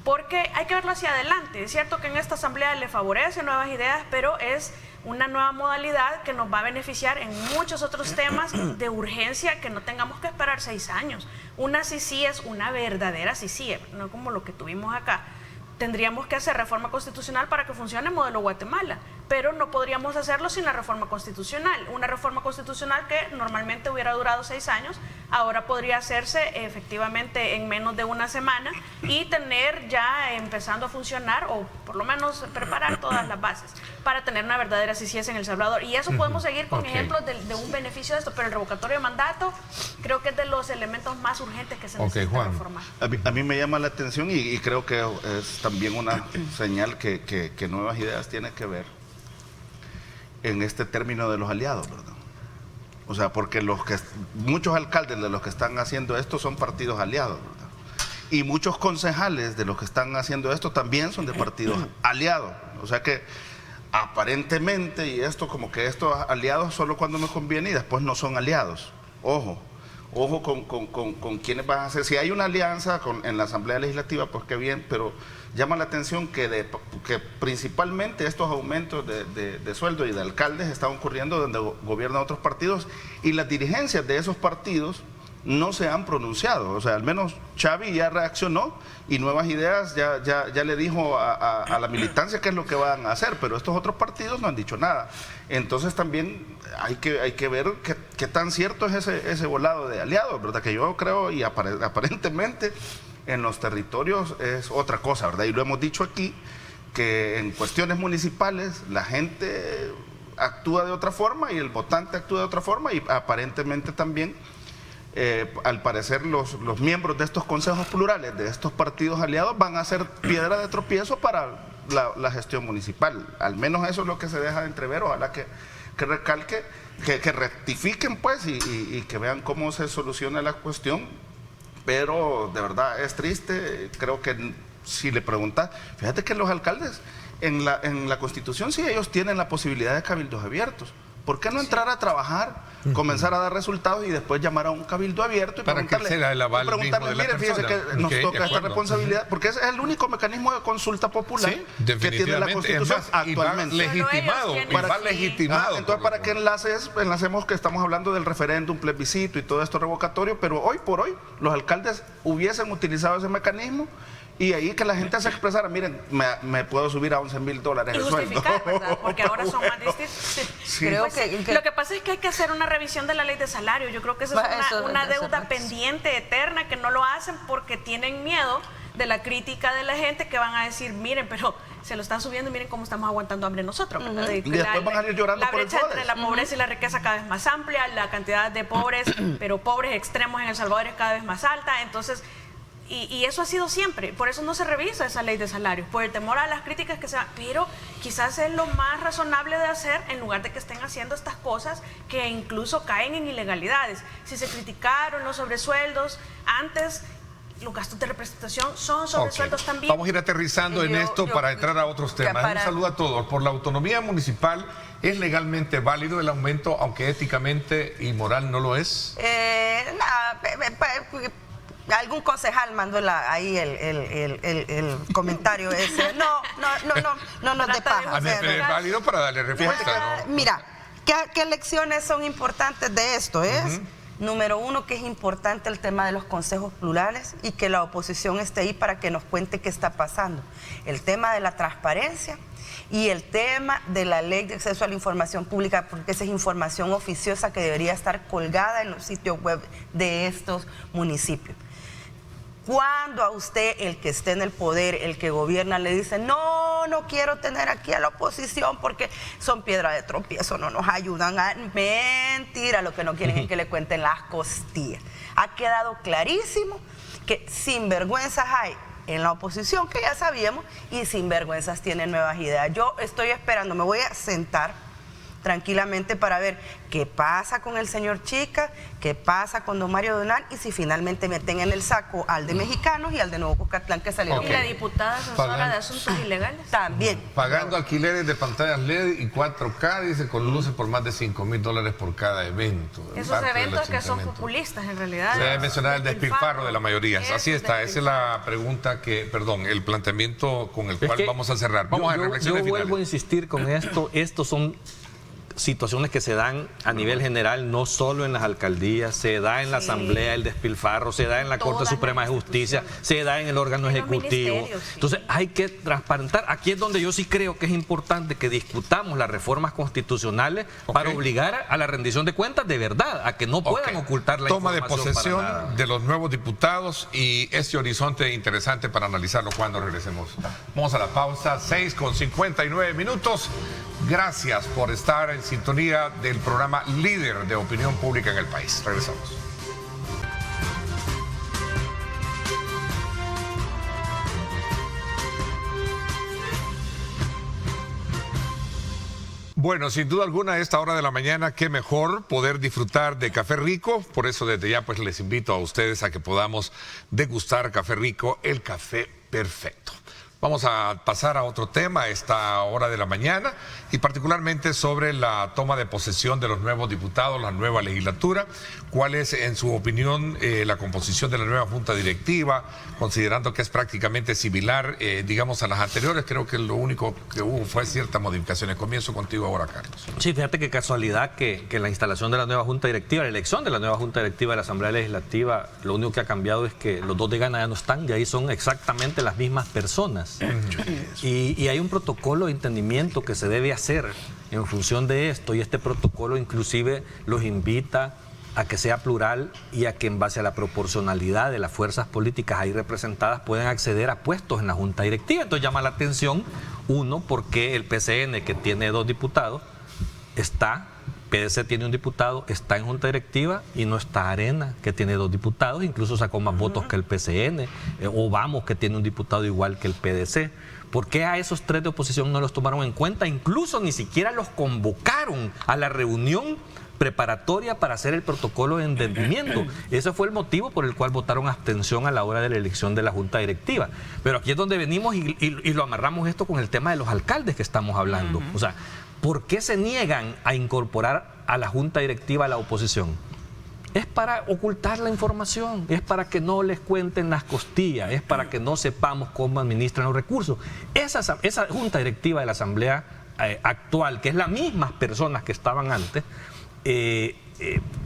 porque hay que verlo hacia adelante. Es cierto que en esta asamblea le favorece nuevas ideas, pero es una nueva modalidad que nos va a beneficiar en muchos otros temas de urgencia que no tengamos que esperar 6 años. Una CICI es una verdadera CICI, no como lo que tuvimos acá. Tendríamos que hacer reforma constitucional para que funcione el modelo Guatemala, pero no podríamos hacerlo sin la reforma constitucional. Una reforma constitucional que normalmente hubiera durado 6 años, ahora podría hacerse efectivamente en menos de 1 semana y tener ya empezando a funcionar, o por lo menos preparar todas las bases para tener una verdadera CICIES en El Salvador. Y eso podemos seguir con ejemplos de un beneficio de esto, pero el revocatorio de mandato creo que es de los elementos más urgentes que se necesita reformar. A mí me llama la atención y creo que es también una señal que Nuevas Ideas tiene que ver en este término de los aliados, ¿verdad? O sea, porque muchos alcaldes de los que están haciendo esto son partidos aliados, ¿verdad? Y muchos concejales de los que están haciendo esto también son de partidos aliados. O sea que aparentemente, y esto como que estos aliados solo cuando me conviene y después no son aliados. Ojo con quienes van a hacer. Si hay una alianza en la Asamblea Legislativa, pues qué bien, pero llama la atención que principalmente estos aumentos de sueldo y de alcaldes están ocurriendo donde gobiernan otros partidos y las dirigencias de esos partidos no se han pronunciado. O sea, al menos Xavi ya reaccionó y Nuevas Ideas ya le dijo a la militancia qué es lo que van a hacer, pero estos otros partidos no han dicho nada. Entonces también hay que ver qué tan cierto es ese volado de aliados, ¿verdad? Que yo creo, y aparentemente en los territorios es otra cosa, ¿verdad? Y lo hemos dicho aquí, que en cuestiones municipales la gente actúa de otra forma y el votante actúa de otra forma y aparentemente también al parecer los miembros de estos consejos plurales, de estos partidos aliados, van a ser piedra de tropiezo para la gestión municipal. Al menos eso es lo que se deja de entrever. Ojalá que recalque, que rectifiquen pues y que vean cómo se soluciona la cuestión. Pero de verdad es triste. Creo que si le preguntas, fíjate que los alcaldes en la Constitución sí ellos tienen la posibilidad de cabildos abiertos. ¿Por qué no entrar a trabajar, comenzar a dar resultados y después llamar a un cabildo abierto y preguntarle, mire, fíjese que nos toca esta responsabilidad? Porque ese es el único mecanismo de consulta popular que tiene la Constitución actualmente. Legitimado. Entonces, para que enlacemos que estamos hablando del referéndum, plebiscito y todo esto revocatorio, pero hoy por hoy los alcaldes hubiesen utilizado ese mecanismo. Y ahí que la gente se expresara, miren, me puedo subir a $11,000 el sueldo. ¿Verdad? Porque ahora son más distintos. Sí. Creo que lo que pasa es que hay que hacer una revisión de la ley de salario. Yo creo que esa es una deuda pendiente, eterna, que no lo hacen porque tienen miedo de la crítica de la gente, que van a decir, miren, pero se lo están subiendo y miren cómo estamos aguantando hambre nosotros. Y después van a ir llorando por el brecha entre la pobreza y la riqueza cada vez más amplia, la cantidad de pobres, pero pobres extremos en El Salvador es cada vez más alta. Entonces, y eso ha sido siempre, por eso no se revisa esa ley de salarios, por el temor a las críticas que se dan, pero quizás es lo más razonable de hacer en lugar de que estén haciendo estas cosas que incluso caen en ilegalidades. Si se criticaron los sobresueldos antes, los gastos de representación son sobresueldos también. Vamos a ir aterrizando en esto para entrar a otros temas. Un saludo a todos. Por la autonomía municipal, ¿es legalmente válido el aumento, aunque éticamente y moral no lo es? Algún concejal mandó ahí el comentario ese. No nos dé paja. Es válido para darle respuesta, ¿no? Mira, ¿qué lecciones son importantes de esto? Número uno, que es importante el tema de los consejos plurales y que la oposición esté ahí para que nos cuente qué está pasando. El tema de la transparencia y el tema de la ley de acceso a la información pública, porque esa es información oficiosa que debería estar colgada en los sitios web de estos municipios. Cuando a usted, el que esté en el poder, el que gobierna, le dice, no quiero tener aquí a la oposición porque son piedra de tropiezo, no nos ayudan a... Mentira, lo que no quieren es que le cuenten las costillas. Ha quedado clarísimo que sinvergüenzas hay en la oposición, que ya sabíamos, y sinvergüenzas tienen nuevas ideas. Yo estoy esperando, me voy a sentar tranquilamente para ver qué pasa con el señor Chica, qué pasa con don Mario Donal y si finalmente meten en el saco al de Mexicanos y al de Nuevo Cucatlán que salieron. Y la diputada asesora de asuntos ilegales. También. Pagando alquileres de pantallas LED y 4K, dice, con luces por más de $5,000 por cada evento. Esos eventos que son populistas en realidad. Se debe mencionar el despilfarro de la mayoría. Así está, esa es la pregunta el planteamiento con el cual vamos a cerrar. Vamos a reflexiones finales. Yo vuelvo a insistir con esto. Estos son situaciones que se dan a nivel general, no solo en las alcaldías, se da en la Asamblea el despilfarro, se da en la Corte Suprema de Justicia, se da en el órgano ejecutivo. Entonces hay que transparentar. Aquí es donde yo sí creo que es importante que discutamos las reformas constitucionales para obligar a la rendición de cuentas de verdad, a que no puedan ocultar la toma información. De posesión de los nuevos diputados y este horizonte interesante para analizarlo cuando regresemos. Vamos a la pausa, 6:59. Gracias por estar en sintonía del programa líder de opinión pública en el país. Regresamos. Bueno, sin duda alguna, a esta hora de la mañana, qué mejor poder disfrutar de Café Rico. Por eso desde ya pues les invito a ustedes a que podamos degustar Café Rico, el café perfecto. Vamos a pasar a otro tema a esta hora de la mañana y particularmente sobre la toma de posesión de los nuevos diputados, la nueva legislatura. ¿Cuál es, en su opinión, la composición de la nueva junta directiva, considerando que es prácticamente similar, digamos, a las anteriores? Creo que lo único que hubo fue ciertas modificaciones. Comienzo contigo ahora, Carlos. Sí, fíjate qué casualidad que la instalación de la nueva junta directiva, la elección de la nueva junta directiva de la Asamblea Legislativa, lo único que ha cambiado es que los dos de Gana ya no están, y ahí son exactamente las mismas personas. Y hay un protocolo de entendimiento que se debe hacer en función de esto, y este protocolo inclusive los invita a que sea plural y a que en base a la proporcionalidad de las fuerzas políticas ahí representadas puedan acceder a puestos en la junta directiva. Entonces llama la atención, uno, porque el PCN, que tiene 2 diputados, está PDC tiene un diputado, está en junta directiva, y no está Arena, que tiene 2 diputados, incluso sacó más votos que el PCN, o Vamos, que tiene un diputado igual que el PDC. ¿Por qué a esos 3 de oposición no los tomaron en cuenta? Incluso ni siquiera los convocaron a la reunión preparatoria para hacer el protocolo de entendimiento. Ese fue el motivo por el cual votaron abstención a la hora de la elección de la junta directiva. Pero aquí es donde venimos y lo amarramos esto con el tema de los alcaldes que estamos hablando. O sea, ¿por qué se niegan a incorporar a la junta directiva a la oposición? Es para ocultar la información, es para que no les cuenten las costillas, es para que no sepamos cómo administran los recursos. Esa junta directiva de la Asamblea actual, que es las mismas personas que estaban antes,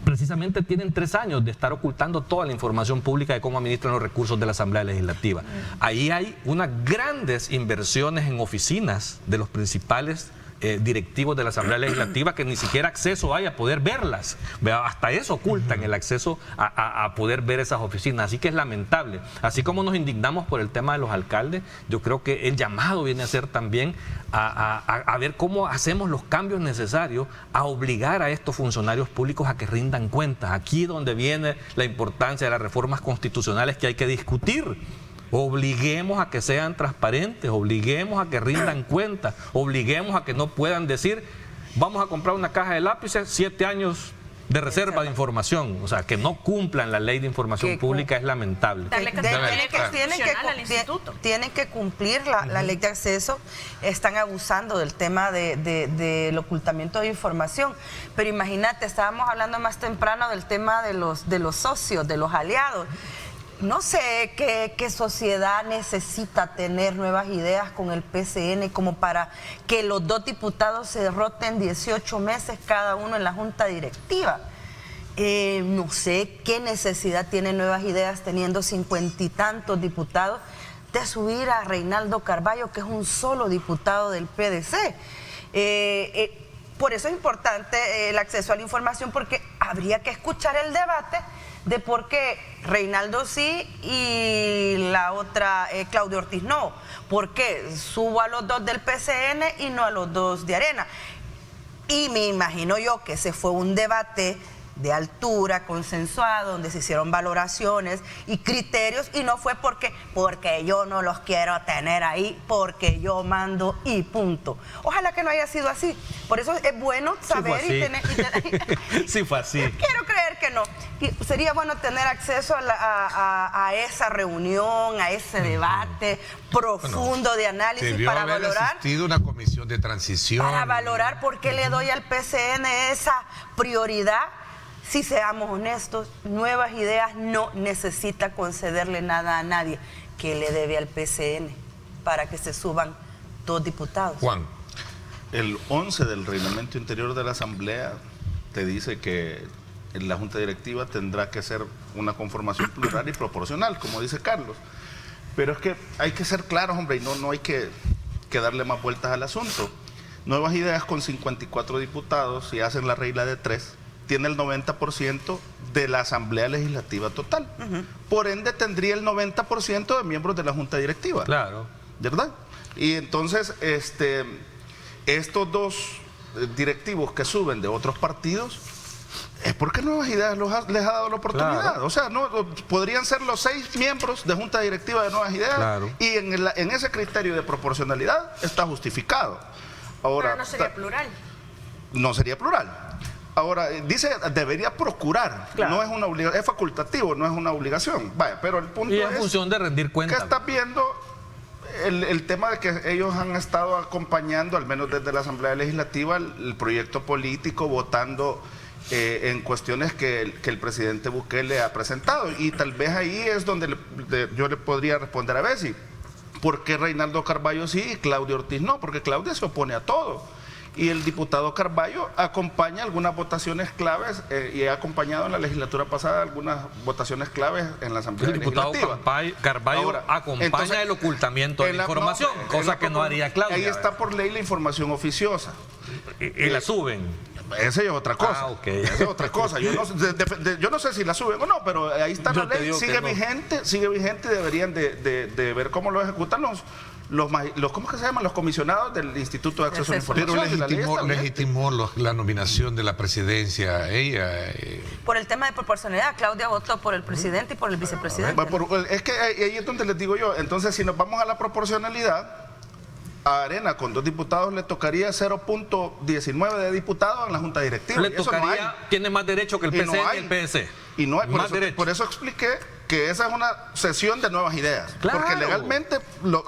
precisamente tienen 3 años de estar ocultando toda la información pública de cómo administran los recursos de la Asamblea Legislativa. Ahí hay unas grandes inversiones en oficinas de los principales directivos de la Asamblea Legislativa que ni siquiera acceso hay a poder verlas. Hasta eso ocultan, el acceso a poder ver esas oficinas. Así que es lamentable. Así como nos indignamos por el tema de los alcaldes, yo creo que el llamado viene a ser también a ver cómo hacemos los cambios necesarios a obligar a estos funcionarios públicos a que rindan cuentas. Aquí es donde viene la importancia de las reformas constitucionales que hay que discutir. Obliguemos a que sean transparentes, obliguemos a que rindan cuentas, obliguemos a que no puedan decir, vamos a comprar una caja de lápices, 7 años de reserva de información. O sea, que no cumplan la ley de información pública es lamentable. Tienen que cumplir la ley de acceso. Están abusando del tema del ocultamiento de información. Pero imagínate, estábamos hablando más temprano del tema de los socios, de los aliados. No sé qué sociedad necesita tener nuevas ideas con el PCN como para que los 2 diputados se derroten 18 meses cada uno en la junta directiva. No sé qué necesidad tiene nuevas ideas teniendo 50 y tantos diputados de subir a Reinaldo Carballo, que es un solo diputado del PDC. Por eso es importante el acceso a la información, porque habría que escuchar el debate de por qué Reinaldo sí y la otra Claudia Ortiz no. ¿Por qué subo a los 2 del PCN y no a los 2 de Arena? Y me imagino yo que ese fue un debate de altura, consensuado, donde se hicieron valoraciones y criterios, y no fue porque yo no los quiero tener ahí, porque yo mando y punto. Ojalá que no haya sido así. Por eso es bueno saber y tener... Sí fue así. Quiero creer que no. Y sería bueno tener acceso a esa reunión, a ese debate profundo de análisis para valorar... Existido una comisión de transición. Para valorar por qué le doy al PCN esa prioridad. Si seamos honestos, Nuevas Ideas no necesita concederle nada a nadie. Que le debe al PCN para que se suban 2 diputados? Juan. El 11 del reglamento interior de la Asamblea te dice que la Junta Directiva tendrá que ser una conformación plural y proporcional, como dice Carlos. Pero es que hay que ser claros, hombre, y no hay que darle más vueltas al asunto. Nuevas Ideas con 54 diputados, si hacen la regla de 3, tiene el 90% de la Asamblea Legislativa total. Por ende, tendría el 90% de miembros de la Junta Directiva. Claro. ¿Verdad? Y entonces, estos 2 directivos que suben de otros partidos, es porque Nuevas Ideas les ha dado la oportunidad. Claro. O sea, no podrían ser los 6 miembros de Junta Directiva de Nuevas Ideas. Claro. Y en ese criterio de proporcionalidad está justificado. Ahora, pero no sería plural. No sería plural. Ahora, dice, debería procurar, claro. No es una obligación, es facultativo, no es una obligación. Vaya, pero el punto es... Y en función de rendir cuentas. Que estás viendo el tema de que ellos han estado acompañando, al menos desde la Asamblea Legislativa, el proyecto político, votando en cuestiones que el presidente Bukele ha presentado. Y tal vez ahí es donde yo le podría responder a Bessie. ¿Por qué Reinaldo Carballo sí y Claudia Ortiz no? Porque Claudia se opone a todo. Y el diputado Carballo acompaña algunas votaciones claves y ha acompañado en la legislatura pasada algunas votaciones claves en la Asamblea Legislativa. El diputado Carballo ahora, acompaña entonces, el ocultamiento de la información, cosa que no haría Claudia. Ahí está por ley la información oficiosa. Y la suben. Esa es otra cosa. Okay. Esa es otra cosa. Yo no sé si la suben o no, pero ahí está la ley, sigue vigente y deberían de ver cómo lo ejecutan ¿cómo es que se llaman? Los comisionados del Instituto de Acceso a la Información. Pero legitimó la nominación de la presidencia ella. Por el tema de proporcionalidad, Claudia votó por el presidente y por el vicepresidente. Es que ahí es donde les digo yo, entonces si nos vamos a la proporcionalidad, a Arena con 2 diputados le tocaría 0.19 de diputados en la Junta Directiva. Le tocaría, tiene más derecho que el PC y el PS. Y no hay, por eso expliqué que esa es una sesión de nuevas ideas. Claro. Porque legalmente,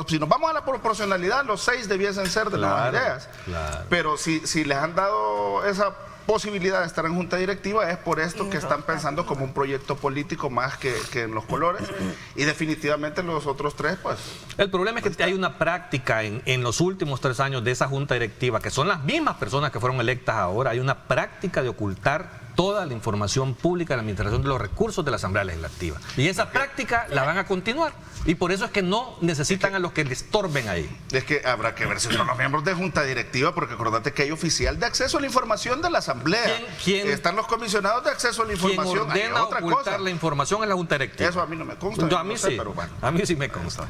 si nos vamos a la proporcionalidad, los 6 debiesen ser de nuevas ideas. Claro. Pero si les han dado esa posibilidad de estar en junta directiva, es por esto que están pensando como un proyecto político más que en los colores. Y definitivamente los otros 3, pues... El problema es que hay una práctica en los últimos 3 años de esa junta directiva, que son las mismas personas que fueron electas ahora, hay una práctica de ocultar toda la información pública de la administración de los recursos de la Asamblea Legislativa. Y esa práctica la van a continuar. Y por eso es que no necesitan a los que les estorben ahí. Es que habrá que ver si son los miembros de junta directiva, porque acordate que hay oficial de acceso a la información de la Asamblea. Están los comisionados de acceso a la información. Quien ordena ocultar la información en la junta directiva. Eso a mí no me consta. A mí sí, pero bueno. A mí sí me consta.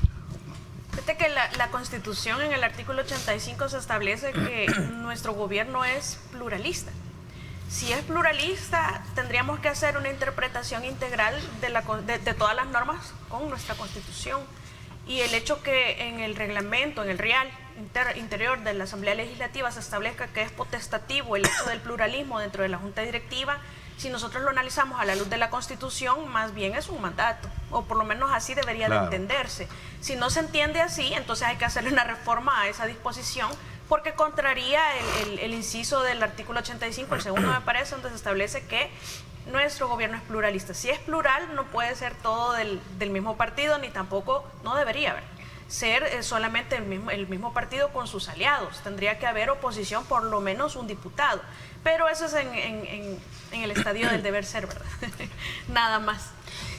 Fíjate que la Constitución en el artículo 85 se establece que nuestro gobierno es pluralista. Si es pluralista, tendríamos que hacer una interpretación integral de todas las normas con nuestra Constitución. Y el hecho que en el reglamento, en el real interior de la Asamblea Legislativa se establezca que es potestativo el hecho del pluralismo dentro de la Junta Directiva, si nosotros lo analizamos a la luz de la Constitución, más bien es un mandato, o por lo menos así debería de entenderse. Si no se entiende así, entonces hay que hacerle una reforma a esa disposición, porque contraría el inciso del artículo 85, el segundo me parece, donde se establece que nuestro gobierno es pluralista. Si es plural, no puede ser todo del mismo partido, ni tampoco, no debería ser solamente el mismo partido con sus aliados. Tendría que haber oposición, por lo menos un diputado. Pero eso es en el estadio del deber ser, ¿verdad? Nada más.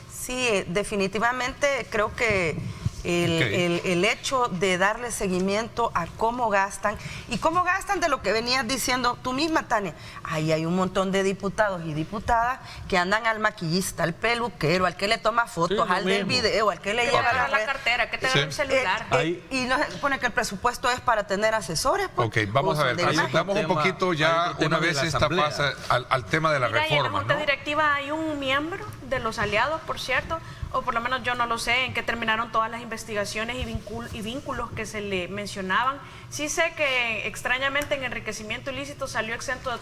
Sí, definitivamente creo que el hecho de darle seguimiento a cómo gastan y cómo gastan de lo que venías diciendo tú misma, Tania. Ahí hay un montón de diputados y diputadas que andan al maquillista, al peluquero, al que le toma fotos, al del video, al que le lleva la cartera, que te da el celular. Y no se supone que el presupuesto es para tener asesores. Pues, ok, vamos a ver, damos un poquito ya, una vez esta pasa al tema de la reforma. En la Junta Directiva hay un miembro de los aliados, por cierto, o por lo menos yo no lo sé, en qué terminaron todas las investigaciones y vínculos que se le mencionaban. Sí sé que extrañamente en enriquecimiento ilícito salió exento de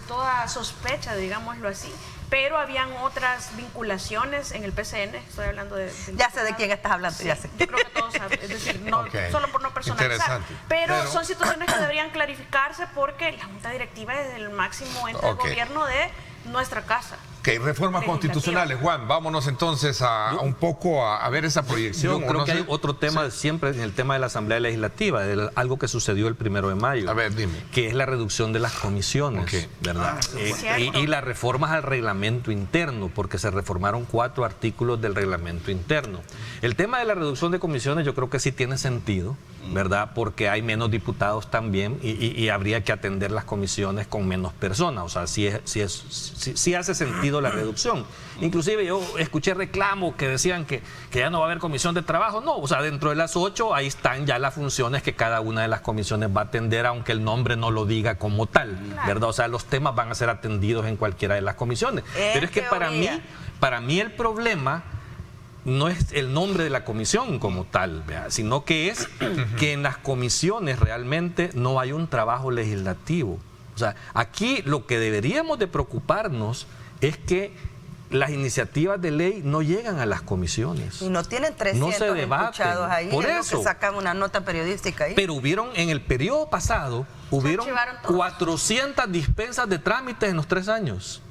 toda sospecha, digámoslo así, pero habían otras vinculaciones en el PCN, estoy hablando de ya sé de quién estás hablando, sí, ya sé. Yo creo que todos saben, es decir, no, solo por no personalizar, pero son situaciones que deberían clarificarse porque la Junta Directiva es el máximo ente de gobierno de nuestra casa. Ok, reformas constitucionales, Juan, vámonos entonces un poco a ver esa proyección. Yo creo que hay otro tema siempre en el tema de la Asamblea Legislativa, algo que sucedió el 1 de mayo. A ver, dime. Que es la reducción de las comisiones, ¿verdad? Y las reformas al reglamento interno, porque se reformaron 4 artículos del reglamento interno. El tema de la reducción de comisiones yo creo que sí tiene sentido, ¿verdad? Porque hay menos diputados también y habría que atender las comisiones con menos personas. O sea, sí hace sentido la reducción. Inclusive yo escuché reclamos que decían que ya no va a haber comisión de trabajo. No, o sea, dentro de las 8 ahí están ya las funciones que cada una de las comisiones va a atender, aunque el nombre no lo diga como tal, ¿verdad? O sea, los temas van a ser atendidos en cualquiera de las comisiones. Pero es que para mí el problema no es el nombre de la comisión como tal, sino que es que en las comisiones realmente no hay un trabajo legislativo. O sea, aquí lo que deberíamos de preocuparnos es que las iniciativas de ley no llegan a las comisiones. Y no tienen 300 no se debaten. Ahí, por eso que sacan una nota periodística ahí. Pero en el periodo pasado, hubieron 400 dispensas de trámites en los 3 años.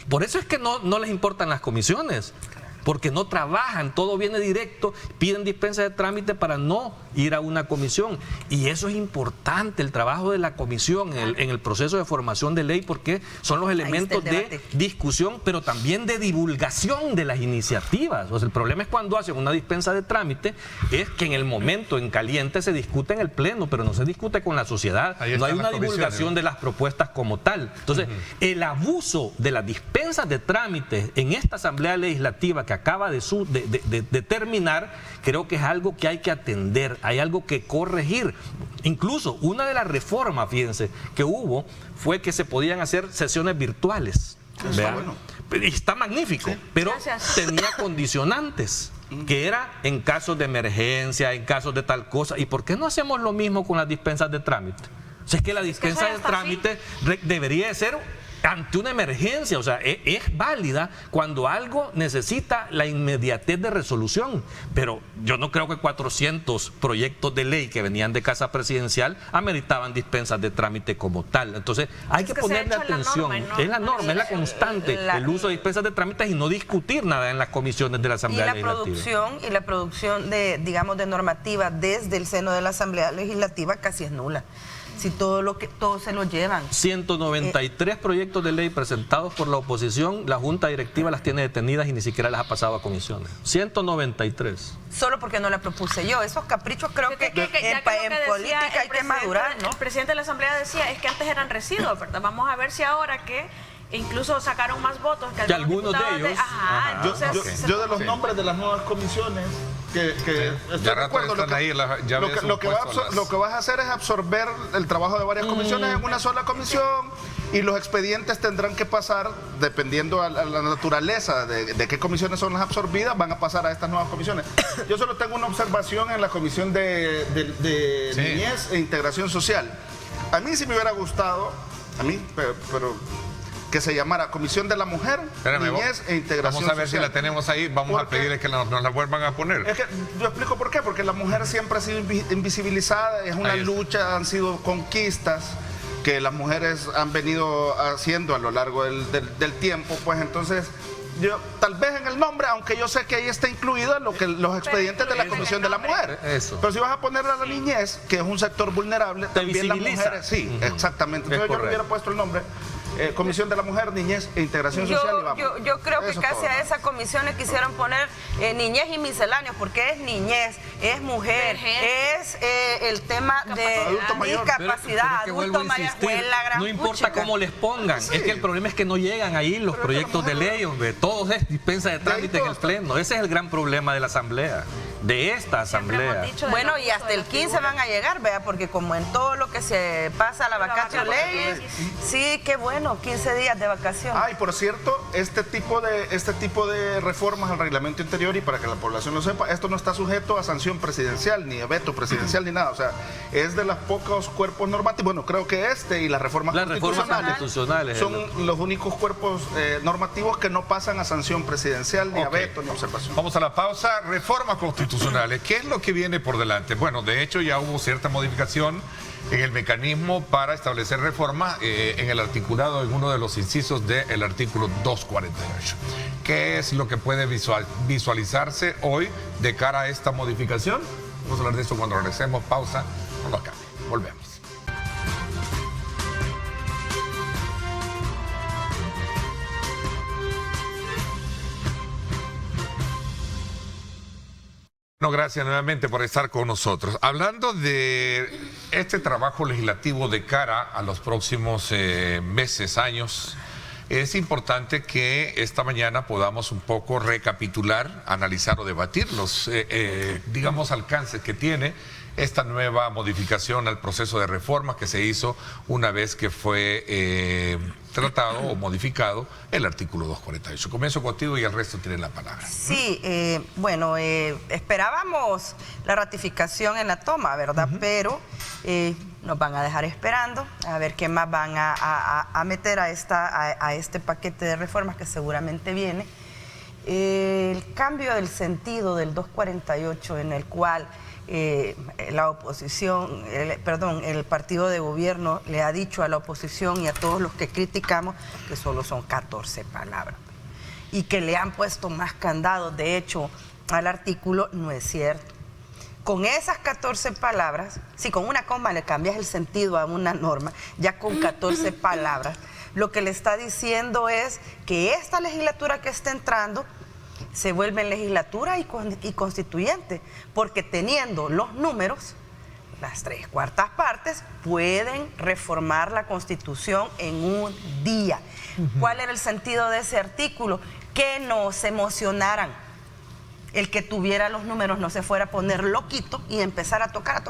Por eso es que no les importan las comisiones. Porque no trabajan, todo viene directo, piden dispensa de trámite para no ir a una comisión. Y eso es importante, el trabajo de la comisión en el proceso de formación de ley, porque son los elementos de discusión, pero también de divulgación de las iniciativas. O sea, el problema es cuando hacen una dispensa de trámite, es que en el momento, en caliente, se discute en el pleno, pero no se discute con la sociedad. No hay una divulgación de las propuestas como tal. Entonces, el abuso de las dispensas de trámites en esta Asamblea Legislativa que acaba de terminar, creo que es algo que hay que atender, hay algo que corregir. Incluso una de las reformas, fíjense, que hubo fue que se podían hacer sesiones virtuales. Está bueno. Está magnífico, sí, pero tenía condicionantes, que era en casos de emergencia, en casos de tal cosa. ¿Y por qué no hacemos lo mismo con las dispensas de trámite? O sea, es que la dispensa de trámite debería de ser ante una emergencia, o sea, es válida cuando algo necesita la inmediatez de resolución, pero yo no creo que 400 proyectos de ley que venían de Casa Presidencial ameritaban dispensas de trámite como tal. Entonces hay que ponerle atención, es la norma, es la constante, el uso de dispensas de trámites y no discutir nada en las comisiones de la Asamblea Legislativa. Y la producción de, digamos, de normativa desde el seno de la Asamblea Legislativa casi es nula. Si todo se lo llevan. 193 proyectos de ley presentados por la oposición, la Junta Directiva las tiene detenidas y ni siquiera las ha pasado a comisiones. 193. Solo porque no la propuse yo. Esos caprichos creo que en política hay que madurar, ¿no? El presidente de la Asamblea decía, es que antes eran residuos, ¿verdad? Vamos a ver si ahora que incluso sacaron más votos que algunos de ellos. Yo de los nombres de las nuevas comisiones que estoy de acuerdo, lo que vas a hacer es absorber el trabajo de varias comisiones en una sola comisión, y los expedientes tendrán que pasar, dependiendo a la naturaleza de qué comisiones son las absorbidas, van a pasar a estas nuevas comisiones. Yo solo tengo una observación en la comisión de Niñez e Integración Social. A mí sí me hubiera gustado, pero que se llamara Comisión de la Mujer, Niñez e Integración Social. Vamos a ver si la tenemos ahí, vamos a pedirle que nos la vuelvan a poner. Es que yo explico por qué, porque la mujer siempre ha sido invisibilizada, es una lucha, han sido conquistas que las mujeres han venido haciendo a lo largo del tiempo, pues entonces yo tal vez en el nombre, aunque yo sé que ahí está incluido los expedientes de la Comisión de la Mujer. Pero si vas a poner a la niñez, que es un sector vulnerable, también las mujeres, sí, exactamente. Entonces yo le hubiera puesto el nombre Comisión de la Mujer, Niñez e Integración Social. Yo creo que casi a esa comisión le quisieron poner niñez y misceláneos, porque es niñez, es mujer, es el tema de discapacidad, adulto mayor, no importa cómo les pongan, es que el problema es que no llegan ahí los proyectos de ley, hombre, todos es dispensa de trámite en el pleno. Ese es el gran problema de la Asamblea, de esta Asamblea. Bueno, y hasta el 15 van a llegar, vea, porque como en todo lo que se pasa a la vacatio leyes, sí, qué bueno. 15 días de vacaciones. Y por cierto, este tipo de reformas al reglamento interior, y para que la población lo sepa, esto no está sujeto a sanción presidencial, ni a veto presidencial, ni nada. O sea, es de los pocos cuerpos normativos. Bueno, creo que y las reformas constitucionales son los únicos cuerpos normativos que no pasan a sanción presidencial, ni a veto, ni a observación. Vamos a la pausa. Reformas constitucionales. ¿Qué es lo que viene por delante? Bueno, de hecho ya hubo cierta modificación en el mecanismo para establecer reformas en el articulado, en uno de los incisos del artículo 248. ¿Qué es lo que puede visualizarse hoy de cara a esta modificación? Vamos a hablar de eso cuando regresemos. Pausa, no nos cambie. Volvemos. No, gracias nuevamente por estar con nosotros. Hablando de este trabajo legislativo de cara a los próximos meses, años, es importante que esta mañana podamos un poco recapitular, analizar o debatir los, digamos, alcances que tiene esta nueva modificación al proceso de reforma que se hizo una vez que fue tratado o modificado el artículo 248. Comienzo contigo y el resto tiene la palabra. Sí, bueno, esperábamos la ratificación en la toma, ¿verdad? Pero nos van a dejar esperando a ver qué más van a meter a este paquete de reformas que seguramente viene. El cambio del sentido del 248, en el cual la oposición, el partido de gobierno le ha dicho a la oposición y a todos los que criticamos que solo son 14 palabras y que le han puesto más candados, de hecho, al artículo. No es cierto. Con esas 14 palabras, si con una coma le cambias el sentido a una norma, ya con 14 palabras, lo que le está diciendo es que esta legislatura que está entrando se vuelve en legislatura y constituyente, porque teniendo los números, las 3/4 partes, pueden reformar la Constitución en un día. ¿Cuál era el sentido de ese artículo? Que no se emocionaran, el que tuviera los números no se fuera a poner loquito y empezar a tocar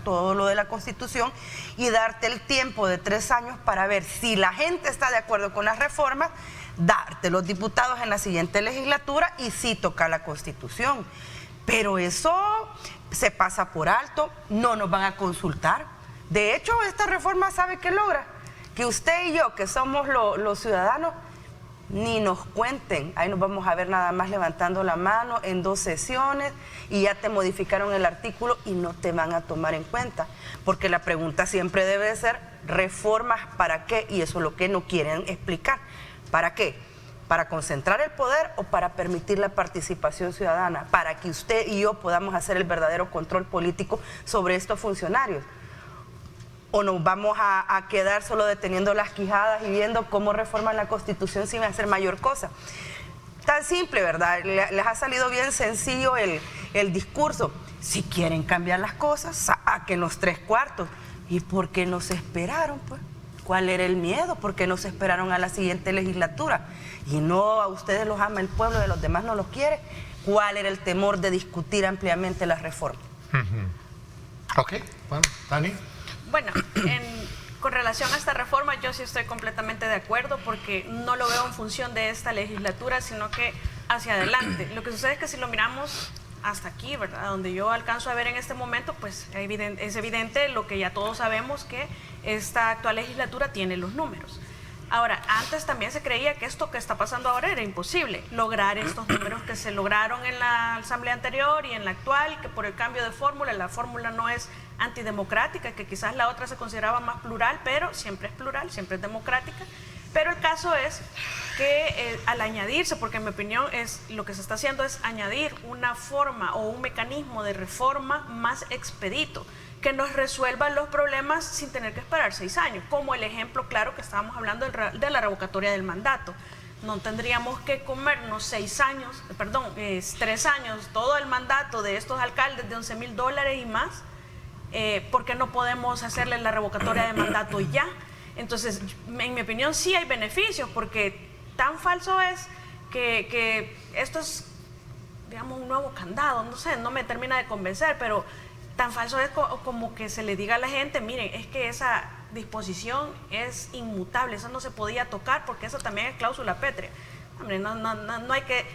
todo lo de la Constitución y darte el tiempo de 3 años para ver si la gente está de acuerdo con las reformas, darte los diputados en la siguiente legislatura y sí tocar la Constitución. Pero eso se pasa por alto, no nos van a consultar. De hecho, esta reforma, ¿sabe qué logra? Que usted y yo, que somos los ciudadanos, ni nos cuenten. Ahí nos vamos a ver nada más levantando la mano en 2 sesiones y ya te modificaron el artículo y no te van a tomar en cuenta. Porque la pregunta siempre debe ser, ¿reformas para qué? Y eso es lo que no quieren explicar. ¿Para qué? ¿Para concentrar el poder o para permitir la participación ciudadana? Para que usted y yo podamos hacer el verdadero control político sobre estos funcionarios. ¿O nos vamos a quedar solo deteniendo las quijadas y viendo cómo reforman la Constitución sin hacer mayor cosa? Tan simple, ¿verdad? Les ha salido bien sencillo el discurso. Si quieren cambiar las cosas, saquen los 3/4. ¿Y por qué no se esperaron, pues? ¿Cuál era el miedo? ¿Por qué no se esperaron a la siguiente legislatura? Y no, a ustedes los ama el pueblo, de los demás no los quiere. ¿Cuál era el temor de discutir ampliamente las reformas? Ok, bueno, Dani. Bueno, con relación a esta reforma yo sí estoy completamente de acuerdo porque no lo veo en función de esta legislatura, sino que hacia adelante. Lo que sucede es que si lo miramos hasta aquí, ¿verdad? Donde yo alcanzo a ver en este momento, pues es evidente lo que ya todos sabemos, que esta actual legislatura tiene los números. Ahora, antes también se creía que esto que está pasando ahora era imposible, lograr estos números que se lograron en la asamblea anterior y en la actual, que por el cambio de fórmula, la fórmula no es antidemocrática, que quizás la otra se consideraba más plural, pero siempre es plural, siempre es democrática. Pero el caso es que al añadirse, porque en mi opinión lo que se está haciendo es añadir una forma o un mecanismo de reforma más expedito, que nos resuelva los problemas sin tener que esperar 6 años, como el ejemplo claro que estábamos hablando de la revocatoria del mandato. No tendríamos que comernos 3 años, todo el mandato de estos alcaldes de $11,000 y más, porque no podemos hacerle la revocatoria de mandato ya. Entonces, en mi opinión sí hay beneficios, porque tan falso es que esto es, digamos, un nuevo candado, no sé, no me termina de convencer, pero tan falso es como que se le diga a la gente, miren, es que esa disposición es inmutable, eso no se podía tocar porque eso también es cláusula pétrea. Hombre, no hay que...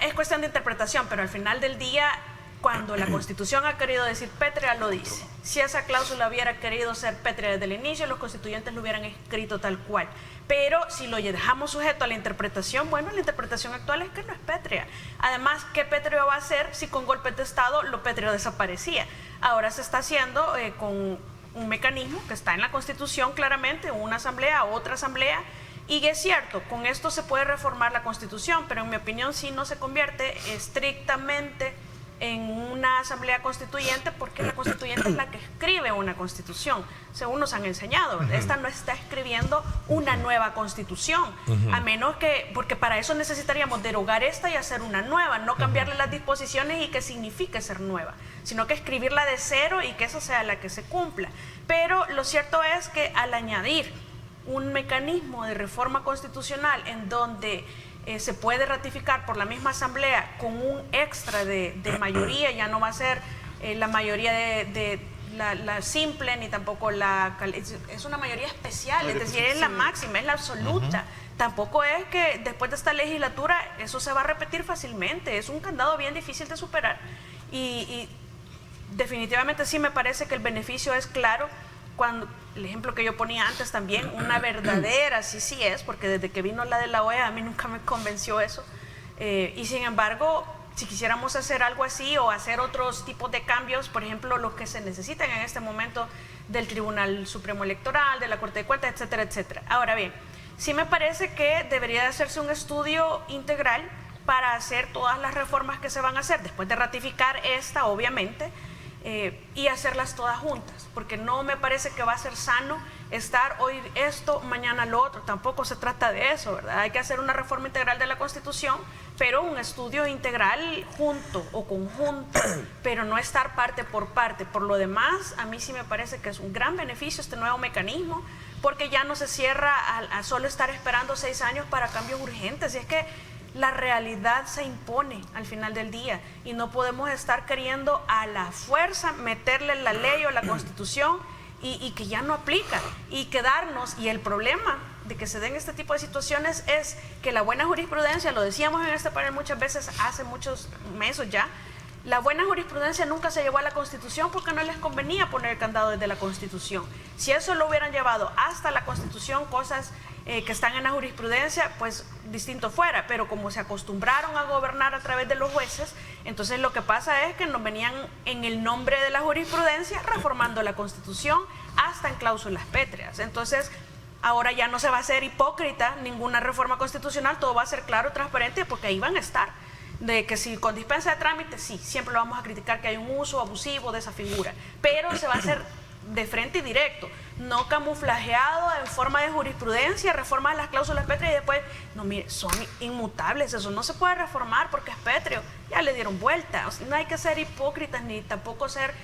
Es cuestión de interpretación, pero al final del día, cuando la Constitución ha querido decir pétrea, lo dice. Si esa cláusula hubiera querido ser pétrea desde el inicio, los constituyentes lo hubieran escrito tal cual. Pero si lo dejamos sujeto a la interpretación, bueno, la interpretación actual es que no es pétrea. Además, ¿qué pétreo va a ser si con golpes de Estado lo pétreo desaparecía? Ahora se está haciendo con un mecanismo que está en la Constitución claramente, una asamblea, otra asamblea, y es cierto, con esto se puede reformar la Constitución, pero en mi opinión sí no se convierte estrictamente en una asamblea constituyente, porque la constituyente es la que escribe una constitución, según nos han enseñado. Esta no está escribiendo una nueva constitución, a menos que, porque para eso necesitaríamos derogar esta y hacer una nueva, no cambiarle las disposiciones y que signifique ser nueva, sino que escribirla de cero y que esa sea la que se cumpla. Pero lo cierto es que al añadir un mecanismo de reforma constitucional en donde se puede ratificar por la misma asamblea con un extra de mayoría, ya no va a ser la mayoría de la simple ni tampoco es una mayoría especial, es decir, es la máxima, es la absoluta. Tampoco es que después de esta legislatura eso se va a repetir fácilmente, es un candado bien difícil de superar y definitivamente sí me parece que el beneficio es claro. Cuando el ejemplo que yo ponía antes también, una verdadera, sí es, porque desde que vino la de la OEA a mí nunca me convenció eso, y sin embargo, si quisiéramos hacer algo así o hacer otros tipos de cambios, por ejemplo, los que se necesitan en este momento del Tribunal Supremo Electoral, de la Corte de Cuentas, etcétera, etcétera. Ahora bien, sí me parece que debería de hacerse un estudio integral para hacer todas las reformas que se van a hacer, después de ratificar esta, obviamente, y hacerlas todas juntas, porque no me parece que va a ser sano estar hoy esto, mañana lo otro, tampoco se trata de eso, ¿verdad? Hay que hacer una reforma integral de la Constitución, pero un estudio integral junto o conjunto, pero no estar parte por parte. Por lo demás, a mí sí me parece que es un gran beneficio este nuevo mecanismo, porque ya no se cierra a solo estar esperando 6 años para cambios urgentes, y es que la realidad se impone al final del día y no podemos estar queriendo a la fuerza meterle la ley o la Constitución y que ya no aplica y quedarnos. Y el problema de que se den este tipo de situaciones es que la buena jurisprudencia, lo decíamos en este panel muchas veces hace muchos meses ya, la buena jurisprudencia nunca se llevó a la Constitución porque no les convenía poner el candado desde la Constitución. Si eso lo hubieran llevado hasta la Constitución, cosas que están en la jurisprudencia, pues distinto fuera, pero como se acostumbraron a gobernar a través de los jueces, entonces lo que pasa es que nos venían en el nombre de la jurisprudencia reformando la Constitución hasta en cláusulas pétreas. Entonces ahora ya no se va a hacer hipócrita ninguna reforma constitucional, todo va a ser claro, transparente, porque ahí van a estar. De que si con dispensa de trámite, sí, siempre lo vamos a criticar que hay un uso abusivo de esa figura, pero se va a hacer de frente y directo, no camuflajeado en forma de jurisprudencia, reforma de las cláusulas pétreas y después, no, mire, son inmutables, eso no se puede reformar porque es pétreo, ya le dieron vuelta. O sea, no hay que ser hipócritas ni tampoco ser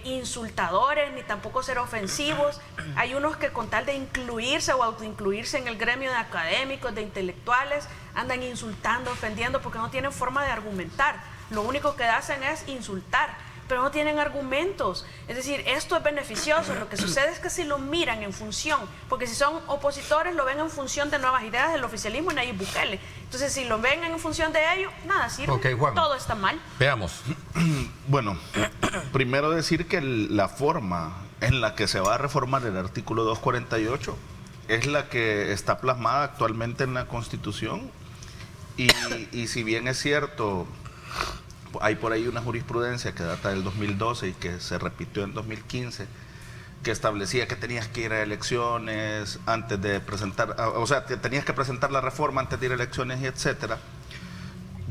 insultadores, ni tampoco ser ofensivos. Hay unos que con tal de incluirse o autoincluirse en el gremio de académicos, de intelectuales, andan insultando, ofendiendo porque no tienen forma de argumentar. Lo único que hacen es insultar, pero no tienen argumentos. Es decir, esto es beneficioso. Lo que sucede es que si lo miran en función, porque si son opositores lo ven en función de nuevas ideas del oficialismo y Nayib Bukele. Entonces, si lo ven en función de ello, nada sirve. Okay, Juan, todo está mal. Veamos. Bueno, primero decir que la forma en la que se va a reformar el artículo 248 es la que está plasmada actualmente en la Constitución y si bien es cierto, hay por ahí una jurisprudencia que data del 2012 y que se repitió en 2015, que establecía que tenías que ir a elecciones antes de presentar, o sea, tenías que presentar la reforma antes de ir a elecciones y etcétera.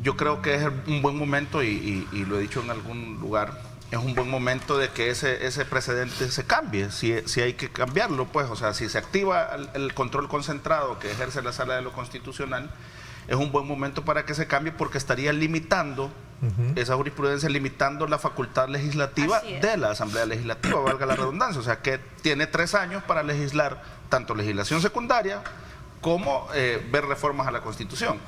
Yo creo que es un buen momento, y lo he dicho en algún lugar, es un buen momento de que ese precedente se cambie, si hay que cambiarlo, pues, o sea, si se activa el control concentrado que ejerce la Sala de lo Constitucional, es un buen momento para que se cambie porque estaría limitando esa jurisprudencia, limitando la facultad legislativa de la Asamblea Legislativa, valga la redundancia, o sea que tiene 3 años para legislar tanto legislación secundaria como ver reformas a la Constitución.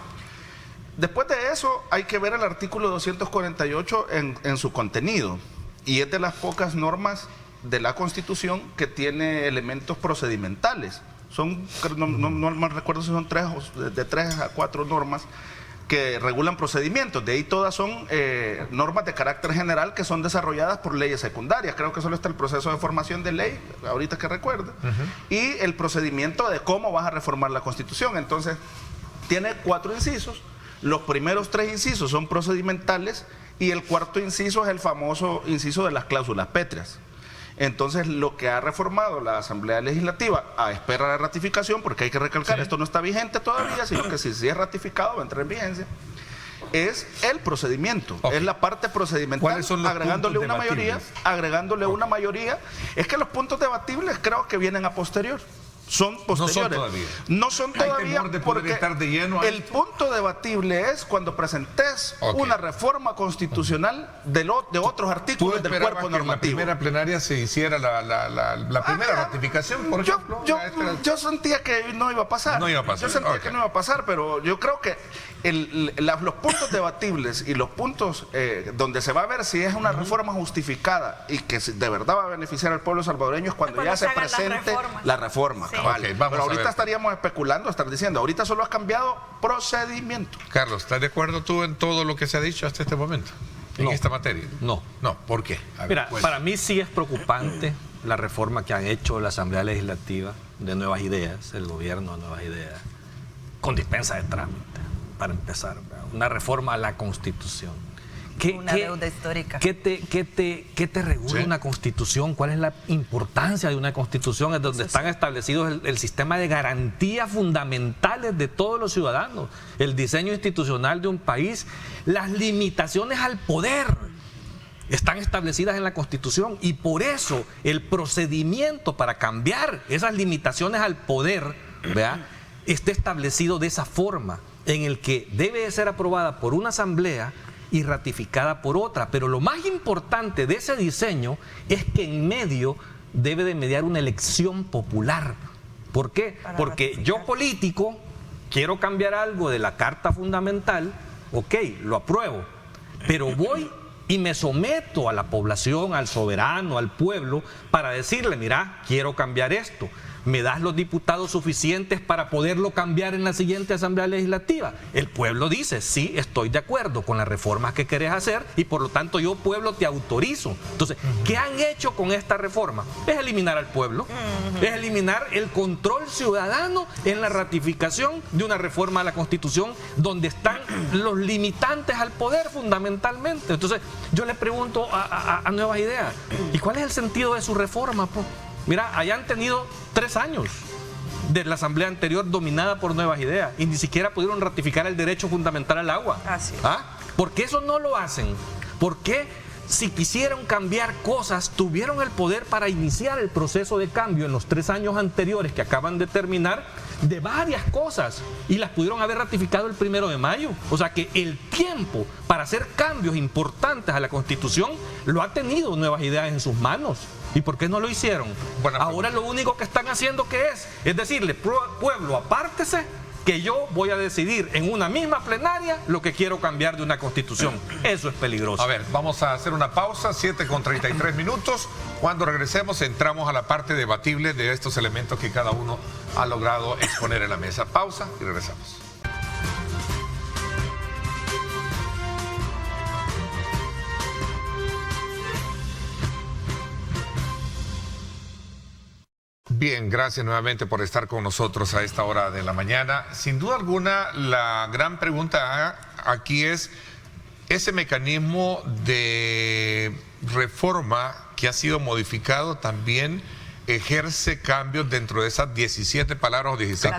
Después de eso hay que ver el artículo 248 en su contenido, y es de las pocas normas de la Constitución que tiene elementos procedimentales. Son, no me recuerdo si son 3 a 4 normas que regulan procedimientos. De ahí todas son normas de carácter general que son desarrolladas por leyes secundarias. Creo que solo está el proceso de formación de ley, ahorita que recuerdo, y el procedimiento de cómo vas a reformar la Constitución. Entonces, tiene 4 incisos. Los primeros 3 incisos son procedimentales y el 4º inciso es el famoso inciso de las cláusulas pétreas. Entonces, lo que ha reformado la Asamblea Legislativa a espera de ratificación, porque hay que recalcar, esto no está vigente todavía, sino que si es ratificado va a entrar en vigencia, es el procedimiento, es la parte procedimental. ¿Cuáles son los agregándole puntos una mayoría, una mayoría. Es que los puntos debatibles creo que vienen a posterior. Son posteriores. No son todavía. Hay temor de poder estar de lleno a el punto debatible es cuando presentes una reforma constitucional de otros artículos del cuerpo normativo. En la primera plenaria se hiciera la primera ratificación, por ejemplo. Yo sentía que no iba a pasar. No iba a pasar. Yo sentía que no iba a pasar, pero yo creo que los puntos debatibles y los puntos donde se va a ver si es una reforma justificada y que de verdad va a beneficiar al pueblo salvadoreño es cuando ya se presente la reforma. Sí. Okay, pero ahorita estaríamos especulando, estar diciendo, ahorita solo has cambiado procedimiento. Carlos, ¿estás de acuerdo tú en todo lo que se ha dicho hasta este momento? En esta materia. No. ¿Por qué? Mira, para mí sí es preocupante la reforma que han hecho la Asamblea Legislativa de Nuevas Ideas, el gobierno de Nuevas Ideas, con dispensa de trámite, para empezar, una reforma a la Constitución. Una deuda histórica. ¿Qué te regula una Constitución? ¿Cuál es la importancia de una Constitución? Es donde están establecidos el sistema de garantías fundamentales de todos los ciudadanos, el diseño institucional de un país, las limitaciones al poder están establecidas en la Constitución, y por eso el procedimiento para cambiar esas limitaciones al poder, ¿verdad?, está establecido de esa forma, en el que debe de ser aprobada por una asamblea y ratificada por otra. Pero lo más importante de ese diseño es que en medio debe de mediar una elección popular. ¿Por qué? Porque yo político quiero cambiar algo de la Carta Fundamental, ok, lo apruebo, pero voy y me someto a la población, al soberano, al pueblo, para decirle, mira, quiero cambiar esto. ¿Me das los diputados suficientes para poderlo cambiar en la siguiente Asamblea Legislativa? El pueblo dice, sí, estoy de acuerdo con las reformas que querés hacer y por lo tanto yo, pueblo, te autorizo. Entonces, ¿qué han hecho con esta reforma? Es eliminar al pueblo, es eliminar el control ciudadano en la ratificación de una reforma a la Constitución donde están los limitantes al poder fundamentalmente. Entonces, yo le pregunto a Nuevas Ideas, ¿y cuál es el sentido de su reforma, po? Mira, allá han tenido 3 años de la asamblea anterior dominada por Nuevas Ideas y ni siquiera pudieron ratificar el derecho fundamental al agua. Así es. ¿Ah? ¿Por qué eso no lo hacen? ¿Por qué si quisieron cambiar cosas tuvieron el poder para iniciar el proceso de cambio en los 3 años anteriores que acaban de terminar de varias cosas y las pudieron haber ratificado el 1 de mayo? O sea que el tiempo para hacer cambios importantes a la Constitución lo ha tenido Nuevas Ideas en sus manos. ¿Y por qué no lo hicieron? Ahora lo único que están haciendo que es decirle, pueblo, apártese, que yo voy a decidir en una misma plenaria lo que quiero cambiar de una Constitución. Eso es peligroso. A ver, vamos a hacer una pausa, 7:33 minutos. Cuando regresemos entramos a la parte debatible de estos elementos que cada uno ha logrado exponer en la mesa. Pausa y regresamos. Bien, gracias nuevamente por estar con nosotros a esta hora de la mañana. Sin duda alguna, la gran pregunta aquí es ese mecanismo de reforma que ha sido modificado también ejerce cambios dentro de esas 17 palabras o 16,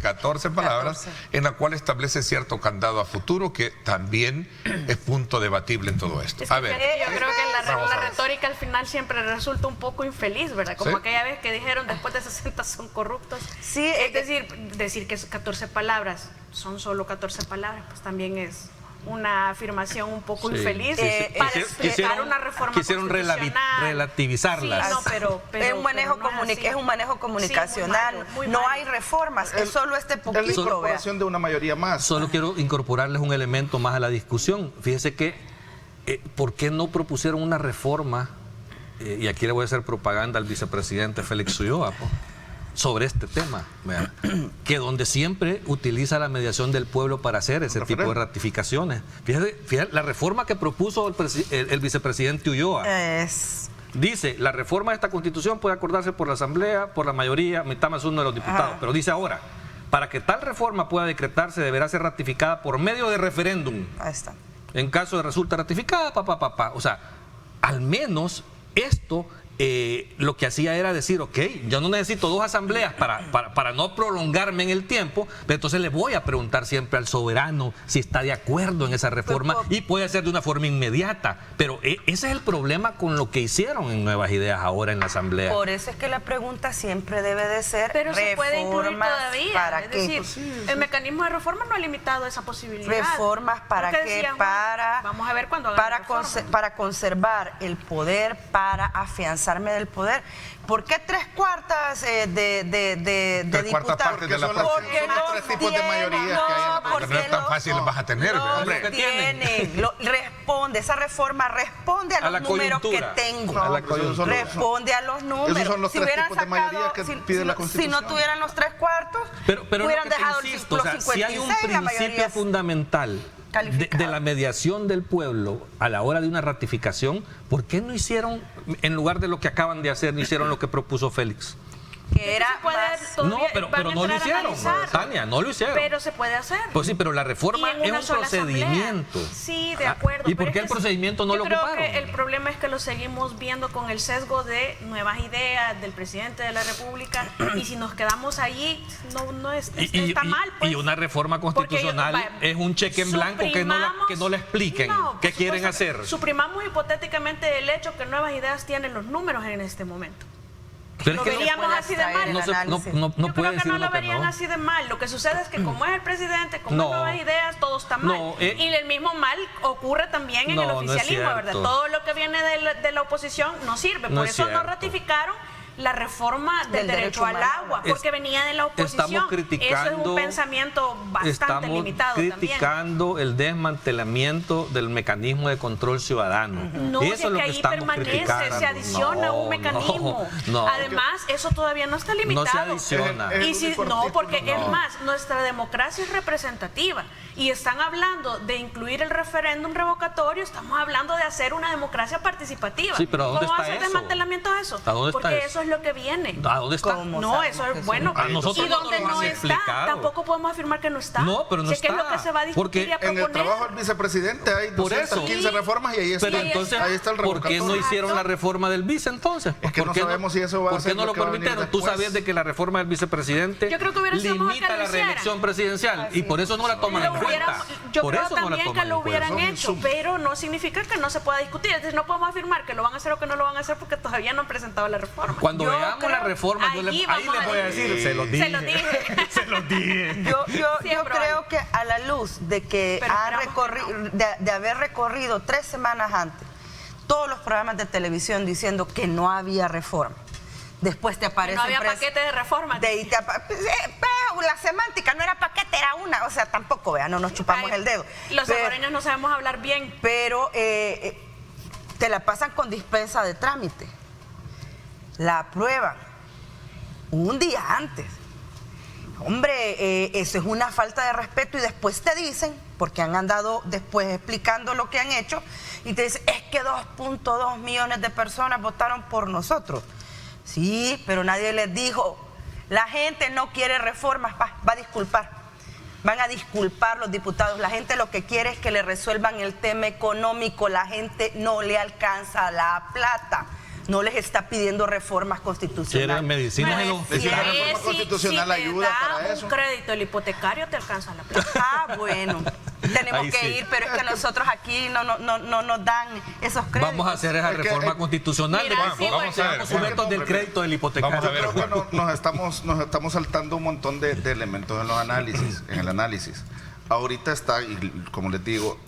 14 palabras, 14. En la cual establece cierto candado a futuro que también es punto debatible en todo esto. A ver, yo creo que la retórica al final siempre resulta un poco infeliz, ¿verdad? Como aquella vez que dijeron después de 60 son corruptos. Sí, es decir que 14 palabras son solo 14 palabras, pues también es una afirmación un poco infeliz para explicar una reforma quisieron relativizarlas. Sí, no, pero es un manejo comunicacional. Sí, muy malo. No hay reformas, es solo este poquito. Es la incorporación de una mayoría más. Solo quiero incorporarles un elemento más a la discusión. Fíjese que, ¿por qué no propusieron una reforma? Y aquí le voy a hacer propaganda al vicepresidente Félix Ulloa, sobre este tema, que donde siempre utiliza la mediación del pueblo para hacer ese tipo de ratificaciones. Fíjate, la reforma que propuso el vicepresidente Ulloa dice, la reforma de esta Constitución puede acordarse por la Asamblea, por la mayoría, mitad más uno de los diputados, pero dice ahora, para que tal reforma pueda decretarse deberá ser ratificada por medio de referéndum. Ahí está. En caso de resulta ratificada, o sea, al menos esto lo que hacía era decir, ok, yo no necesito 2 asambleas para no prolongarme en el tiempo, pero entonces le voy a preguntar siempre al soberano si está de acuerdo en esa reforma y puede ser de una forma inmediata. Pero ese es el problema con lo que hicieron en Nuevas Ideas ahora en la asamblea. Por eso es que la pregunta siempre debe de ser, pero se puede incluir todavía. ¿Para es qué? decir, el mecanismo de reforma no ha limitado esa posibilidad. ¿Reformas para qué? Vamos a ver cuándo hagan para conservar el poder, para afianzar del poder. ¿Por qué 3/4 de diputados? Porque son los 3 tipos de mayoría que hay. Porque no es tan fácil vas a tener. Responde, esa reforma responde a los números que tengo. Responde a los números. Esos son los 3 tipos de mayoría que pide la Constitución. Si no tuvieran los 3/4, pero hubieran dejado los 56. Si hay un principio fundamental de la mediación del pueblo a la hora de una ratificación, ¿por qué no hicieron, en lugar de lo que acaban de hacer, no hicieron lo que propuso Félix? Que era pero no lo hicieron, Tania, no lo hicieron. Pero se puede hacer. Pues sí, pero la reforma es un procedimiento. Sí, de acuerdo. ¿Y por qué el procedimiento no lo ocuparon? Yo creo que el problema es que lo seguimos viendo con el sesgo de Nuevas Ideas, del presidente de la República, y si nos quedamos allí, está mal. Pues, y una reforma constitucional es un cheque en blanco que no le expliquen qué quieren hacer. Suprimamos hipotéticamente el hecho que Nuevas Ideas tienen los números en este momento. Pero lo veríamos así de mal. Yo creo que no lo verían así de mal. Lo que sucede es que como es el presidente, como es Nuevas Ideas, todo está mal. Y el mismo mal ocurre también en el oficialismo, ¿verdad? Todo lo que viene de la oposición no sirve. Por eso no ratificaron la reforma del derecho al agua, porque venía de la oposición. Estamos criticando, eso es un pensamiento bastante limitado. Estamos criticando el desmantelamiento del mecanismo de control ciudadano. No, eso es es lo que que ahí estamos permanece, se adiciona un mecanismo. Además, eso todavía no está limitado. No se adiciona. Porque es más, nuestra democracia es representativa y están hablando de incluir el referéndum revocatorio, estamos hablando de hacer una democracia participativa. Sí, pero ¿a dónde está hacer eso? desmantelamiento de eso? ¿A dónde porque está eso es lo que viene. ¿A dónde está? No, eso es bueno. A nosotros y donde no está, tampoco podemos afirmar que no está. No, pero no si está. Es que es lo que se va a discutir y a proponer. En el trabajo del vicepresidente hay 215 reformas y ahí está, pero entonces, ahí está el revocatorio. ¿por qué no hicieron la reforma del vice entonces? Es que no sabemos si eso va a ser ¿Por qué no lo permitieron? Tú sabías de que la reforma del vicepresidente limita la reelección presidencial y por eso no la toman en cuenta. Yo creo también que lo hubieran hecho, pero no significa que no se pueda discutir. Entonces no podemos afirmar que lo van a hacer o que no lo van a hacer porque todavía no han presentado la reforma. Cuando veamos la reforma, ahí les voy a decir, se los dije. Se los dije. Yo creo que a la luz de que de haber recorrido 3 semanas antes todos los programas de televisión diciendo que no había reforma, después te aparece... No había paquete de reforma. La semántica no era paquete, era una. O sea, tampoco, no nos chupamos el dedo. Los salvadoreños no sabemos hablar bien. Pero te la pasan con dispensa de trámite. La aprueban un día antes. Hombre, eso es una falta de respeto y después te dicen, porque han andado después explicando lo que han hecho, y te dicen, es que 2.2 millones de personas votaron por nosotros. Sí, pero nadie les dijo, la gente no quiere reformas, va a disculpar. Van a disculpar los diputados. La gente lo que quiere es que le resuelvan el tema económico. La gente no le alcanza la plata. No les está pidiendo reformas constitucionales. ¿Quieren medicinas en los hospitales? La reforma constitucional ayuda para eso. Un crédito, el hipotecario te alcanza la plata. Bueno. Tenemos que ir, pero es que nosotros aquí no nos dan esos créditos. Vamos a hacer esa reforma constitucional. Vamos a ver los argumentos del crédito del hipotecario. Yo creo que nos estamos saltando un montón de elementos en el análisis. Ahorita está, y como les digo,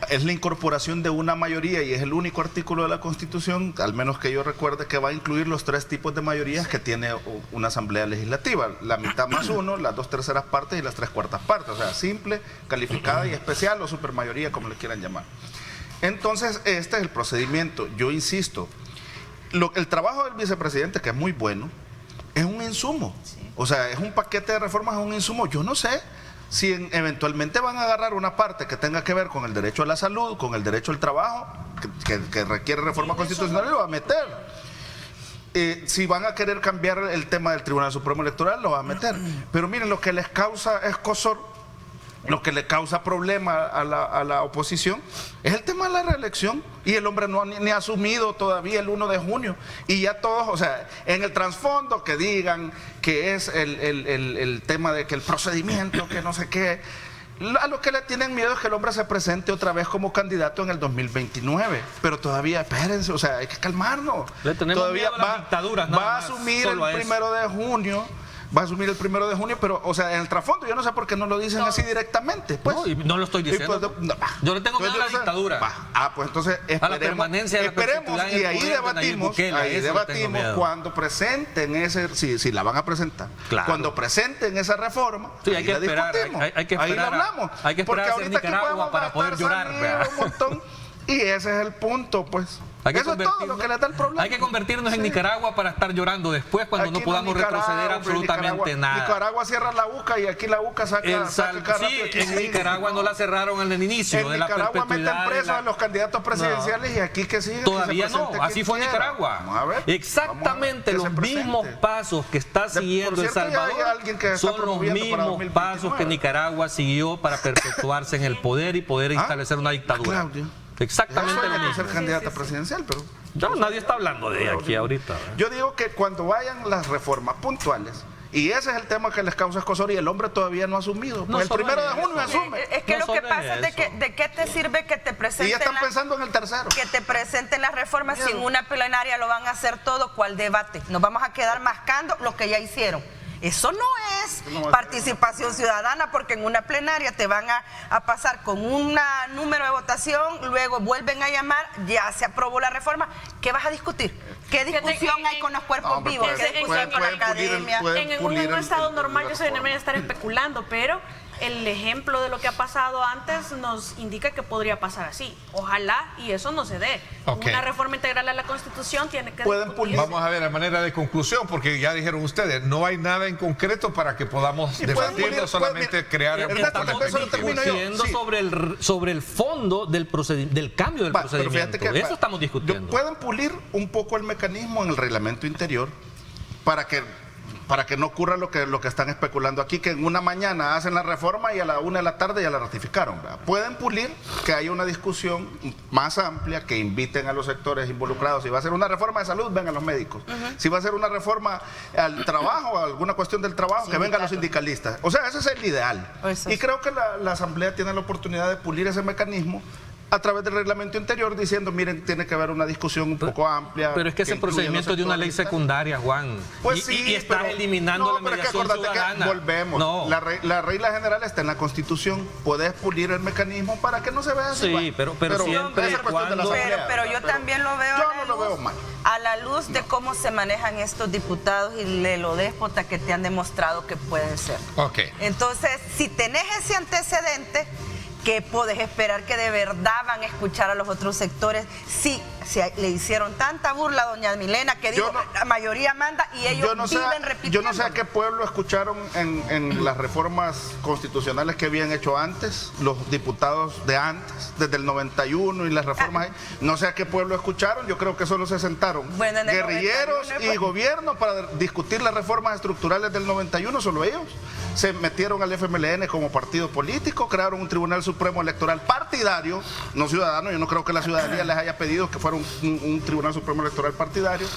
es la incorporación de una mayoría y es el único artículo de la Constitución, al menos que yo recuerde, que va a incluir los 3 tipos de mayorías que tiene una asamblea legislativa: la mitad más 1, las 2/3 partes y las 3/4 partes, o sea, simple, calificada y especial o supermayoría, como le quieran llamar. Entonces, este es el procedimiento. Yo insisto, el trabajo del vicepresidente, que es muy bueno, es un insumo, o sea, es un paquete de reformas, es un insumo. Yo no sé si eventualmente van a agarrar una parte que tenga que ver con el derecho a la salud, con el derecho al trabajo, que requiere reforma constitucional, y lo va a meter. Si van a querer cambiar el tema del Tribunal Supremo Electoral, lo va a meter. Pero miren, lo que les causa escozor, lo que le causa problema a la oposición es el tema de la reelección, y el hombre no ni ha asumido todavía el 1 de junio, y ya todos, o sea, en el trasfondo que digan que es el tema de que el procedimiento, que no sé qué, a lo que le tienen miedo es que el hombre se presente otra vez como candidato en el 2029, pero todavía, espérense, o sea, hay que calmarnos. Le tenemos todavía miedo a las dictaduras, va a asumir el 1 de junio. Va a asumir el 1 de junio, pero, o sea, en el trasfondo, yo no sé por qué no lo dicen así directamente. Pues. No, y no lo estoy diciendo. Pues, yo le tengo miedo a la dictadura. Pues entonces a la permanencia de la esperemos, y ahí debatimos cuando presenten si la van a presentar. Claro. Cuando presenten esa reforma, sí, hay que esperar, hay que esperar, ahí la hablamos. Hay que esperar a ser Nicaragua para poder llorar. Un montón, y ese es el punto, pues. Eso es todo lo que le da el problema. Hay que convertirnos en Nicaragua para estar llorando después cuando no podamos retroceder absolutamente nada. Nicaragua cierra la UCA y aquí la UCA saca en Nicaragua no la cerraron en el inicio de la perpetuidad. En Nicaragua meten presos a los candidatos presidenciales y aquí que sigue. Todavía no, así fue Nicaragua. Vamos a ver. Exactamente los mismos pasos que está siguiendo El Salvador son los mismos pasos que Nicaragua siguió para perpetuarse en el poder y poder establecer una dictadura. Exactamente lo mismo. Ser candidata presidencial, pero nadie está hablando de aquí ahorita. Yo digo que cuando vayan las reformas puntuales, y ese es el tema que les causa escozor, y el hombre todavía no ha asumido. Pues el 1 de junio asume. Es que lo que pasa es de qué te sirve que te presenten. Y ya están pensando en el tercero. Que te presenten las reformas sin una plenaria, lo van a hacer todo. ¿Cuál debate? Nos vamos a quedar mascando lo que ya hicieron. Eso no es participación ciudadana, porque en una plenaria te van a pasar con un número de votación, luego vuelven a llamar, ya se aprobó la reforma. ¿Qué vas a discutir? ¿Qué discusión hay con los cuerpos vivos? ¿Qué discusión con la academia? En un estado normal yo soy de estar especulando, pero el ejemplo de lo que ha pasado antes nos indica que podría pasar así. Ojalá y eso no se dé. Una reforma integral a la Constitución tiene que discutirse. Vamos a ver, a manera de conclusión, porque ya dijeron ustedes, no hay nada en concreto para que podamos debatirlo, solamente crear discutiendo sobre el fondo del cambio del procedimiento. Eso estamos discutiendo. Pueden pulir un poco el mecanismo en el reglamento interior para que no ocurra lo que están especulando aquí, que en una mañana hacen la reforma y a la 1 de la tarde ya la ratificaron, ¿verdad? Pueden pulir, que haya una discusión más amplia, que inviten a los sectores involucrados. Si va a ser una reforma de salud, vengan los médicos. Si va a ser una reforma al trabajo, alguna cuestión del trabajo, que vengan los sindicalistas. O sea, ese es el ideal. Y creo que la Asamblea tiene la oportunidad de pulir ese mecanismo a través del reglamento interior, diciendo, miren, tiene que haber una discusión un poco amplia. Pero es que ese procedimiento es de una ley secundaria, Juan. Pues y estás eliminando la mediación ciudadana. Volvemos. No. La regla general está en la Constitución. Puedes pulir el mecanismo para que no se vea así. Sí, pero siempre pero yo también lo veo. Yo no lo veo mal. A la luz de cómo se manejan estos diputados y de lo déspota que te han demostrado que pueden ser. Entonces, si tenés ese antecedente, que podés esperar que de verdad van a escuchar a los otros sectores. Sí, le hicieron tanta burla a doña Milena que dijo, la mayoría manda y ellos viven repitiendo. Yo no sé a qué pueblo escucharon en las reformas constitucionales que habían hecho antes, los diputados de antes, desde el 91 y las reformas, no sé a qué pueblo escucharon. Yo creo que solo se sentaron guerrilleros y gobierno para discutir las reformas estructurales del 91, solo ellos. Se metieron al FMLN como partido político, crearon un Tribunal Supremo Electoral partidario, no ciudadano. Yo no creo que la ciudadanía les haya pedido que fuera un Tribunal Supremo Electoral partidario.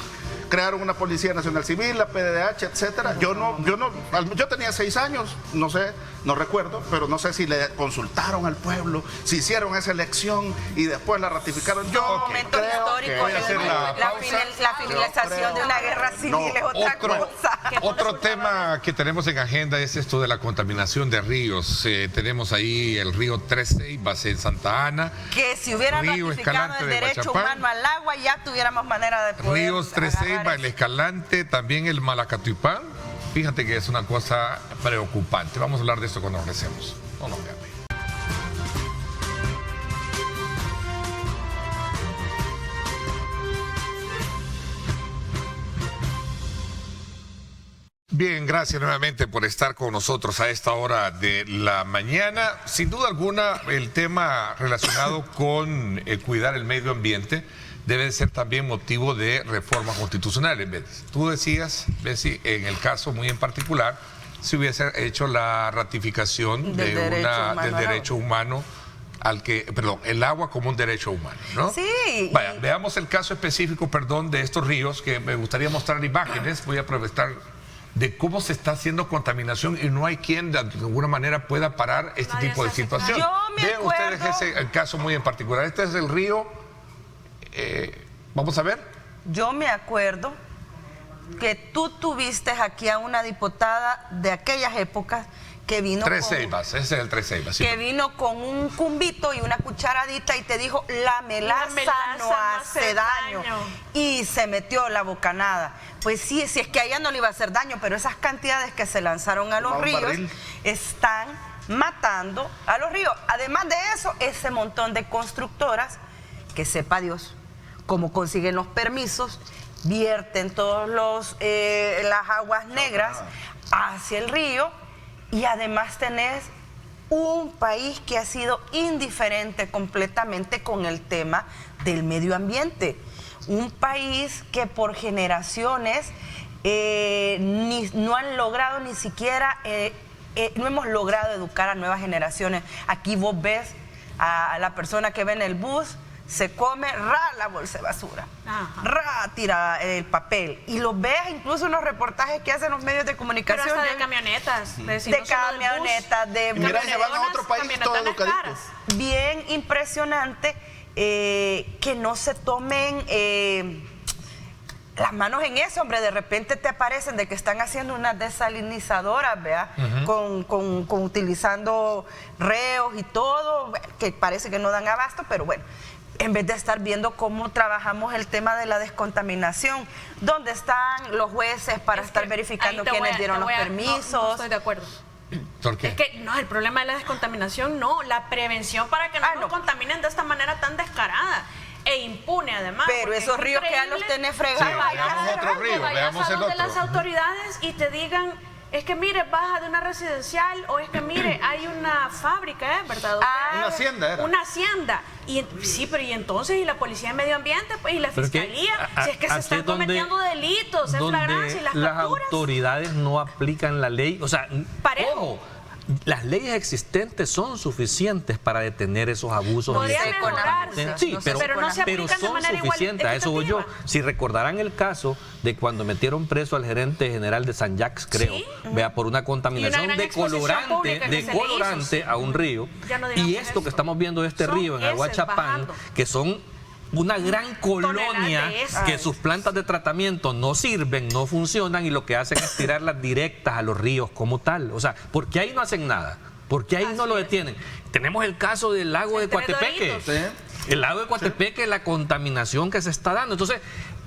Crearon una Policía Nacional Civil, la PDH, etcétera. Yo tenía 6 años, no sé, no recuerdo, pero no sé si le consultaron al pueblo, si hicieron esa elección y después la ratificaron. Yo un momento histórico, la finalización de una guerra civil es otra cosa. Otro tema que tenemos en agenda es esto de la contaminación de ríos. Tenemos ahí el río Tres Ceibas en Santa Ana. Que si hubieran ratificado el derecho humano al agua, ya tuviéramos manera de poder. Ríos Tres Ceibas, el Escalante, también el Malacatipán. Fíjate que es una cosa preocupante. Vamos a hablar de esto cuando regresemos. No nos vean. Bien, gracias nuevamente por estar con nosotros a esta hora de la mañana. Sin duda alguna, el tema relacionado con cuidar el medio ambiente debe ser también motivo de reformas constitucionales. Tú decías, Bessie, en el caso muy en particular, si hubiese hecho la ratificación del derecho humano el agua como un derecho humano, ¿no? Sí. Vaya, veamos el caso específico, de estos ríos, que me gustaría mostrar imágenes. Voy a aprovechar de cómo se está haciendo contaminación y no hay quien de alguna manera pueda parar este tipo de situación. Vean ustedes ese caso muy en particular. Este es el río. Vamos a ver. Yo me acuerdo que tú tuviste aquí a una diputada de aquellas épocas que vino Tres Ceibas, ese es el Tres Ceibas. Que vino con un cumbito y una cucharadita y te dijo, la melaza no hace daño. Y se metió la bocanada. Pues sí, si es que a ella no le iba a hacer daño, pero esas cantidades que se lanzaron a los ríos están matando a los ríos. Además de eso, ese montón de constructoras, que sepa Dios cómo consiguen los permisos, vierten todos las aguas negras hacia el río. Y además tenés un país que ha sido indiferente completamente con el tema del medio ambiente. Un país que por generaciones no han logrado ni siquiera, no hemos logrado educar a nuevas generaciones. Aquí vos ves a la persona que ve en el bus, se come, la bolsa de basura, tira el papel. Y lo ves incluso en los reportajes que hacen los medios de comunicación. Pero hasta de camionetas. Mira, se van a otro país todo educaditos. Bien impresionante que no se tomen las manos en eso, hombre. De repente te aparecen de que están haciendo unas desalinizadoras, ¿vea? Con utilizando reos y todo, que parece que no dan abasto, pero bueno. en vez de estar viendo cómo trabajamos el tema de la descontaminación. ¿Dónde están los jueces para estar verificando quiénes dieron los permisos? No estoy de acuerdo. ¿Por qué? Es que no, el problema de la descontaminación no, la prevención para que no nos contaminen de esta manera tan descarada e impune además. Pero esos ríos que ya los tenés fregados. Sí, veamos otro río, veamos el donde otro. las autoridades y te digan, es que mire, baja de una residencial, o es que mire, hay una fábrica, ¿verdad? Una hacienda era. Una hacienda. Y sí, pero y entonces, ¿y la Policía de Medio Ambiente? Pues, y la Fiscalía, si es que se están cometiendo delitos, en flagrancia, y las las capturas. autoridades no aplican la ley, o sea, Parejo. ojo, las leyes existentes son suficientes para detener esos abusos. Podría y mejorarse. Sí, pero no se aplican de son manera suficientes. A eso voy yo. equitativa. Si recordarán el caso de cuando metieron preso al gerente general de San Jacques, creo, Sí. vea, por una contaminación gran de exposición colorante, pública que se le hizo. a un río. Ya no digamos Y esto que eso. estamos viendo de este Son río en heces Aguachapán, bajando. que son una gran colonia Toneladas de heces. que sus plantas de tratamiento no sirven, no funcionan, y lo que hacen es tirarlas directas a los ríos como tal. O sea, ¿por qué ahí no hacen nada? ¿Por qué ahí no lo detienen? Tenemos el caso del lago de Coatepeque. El lago de Coatepeque, la contaminación que se está dando. Entonces,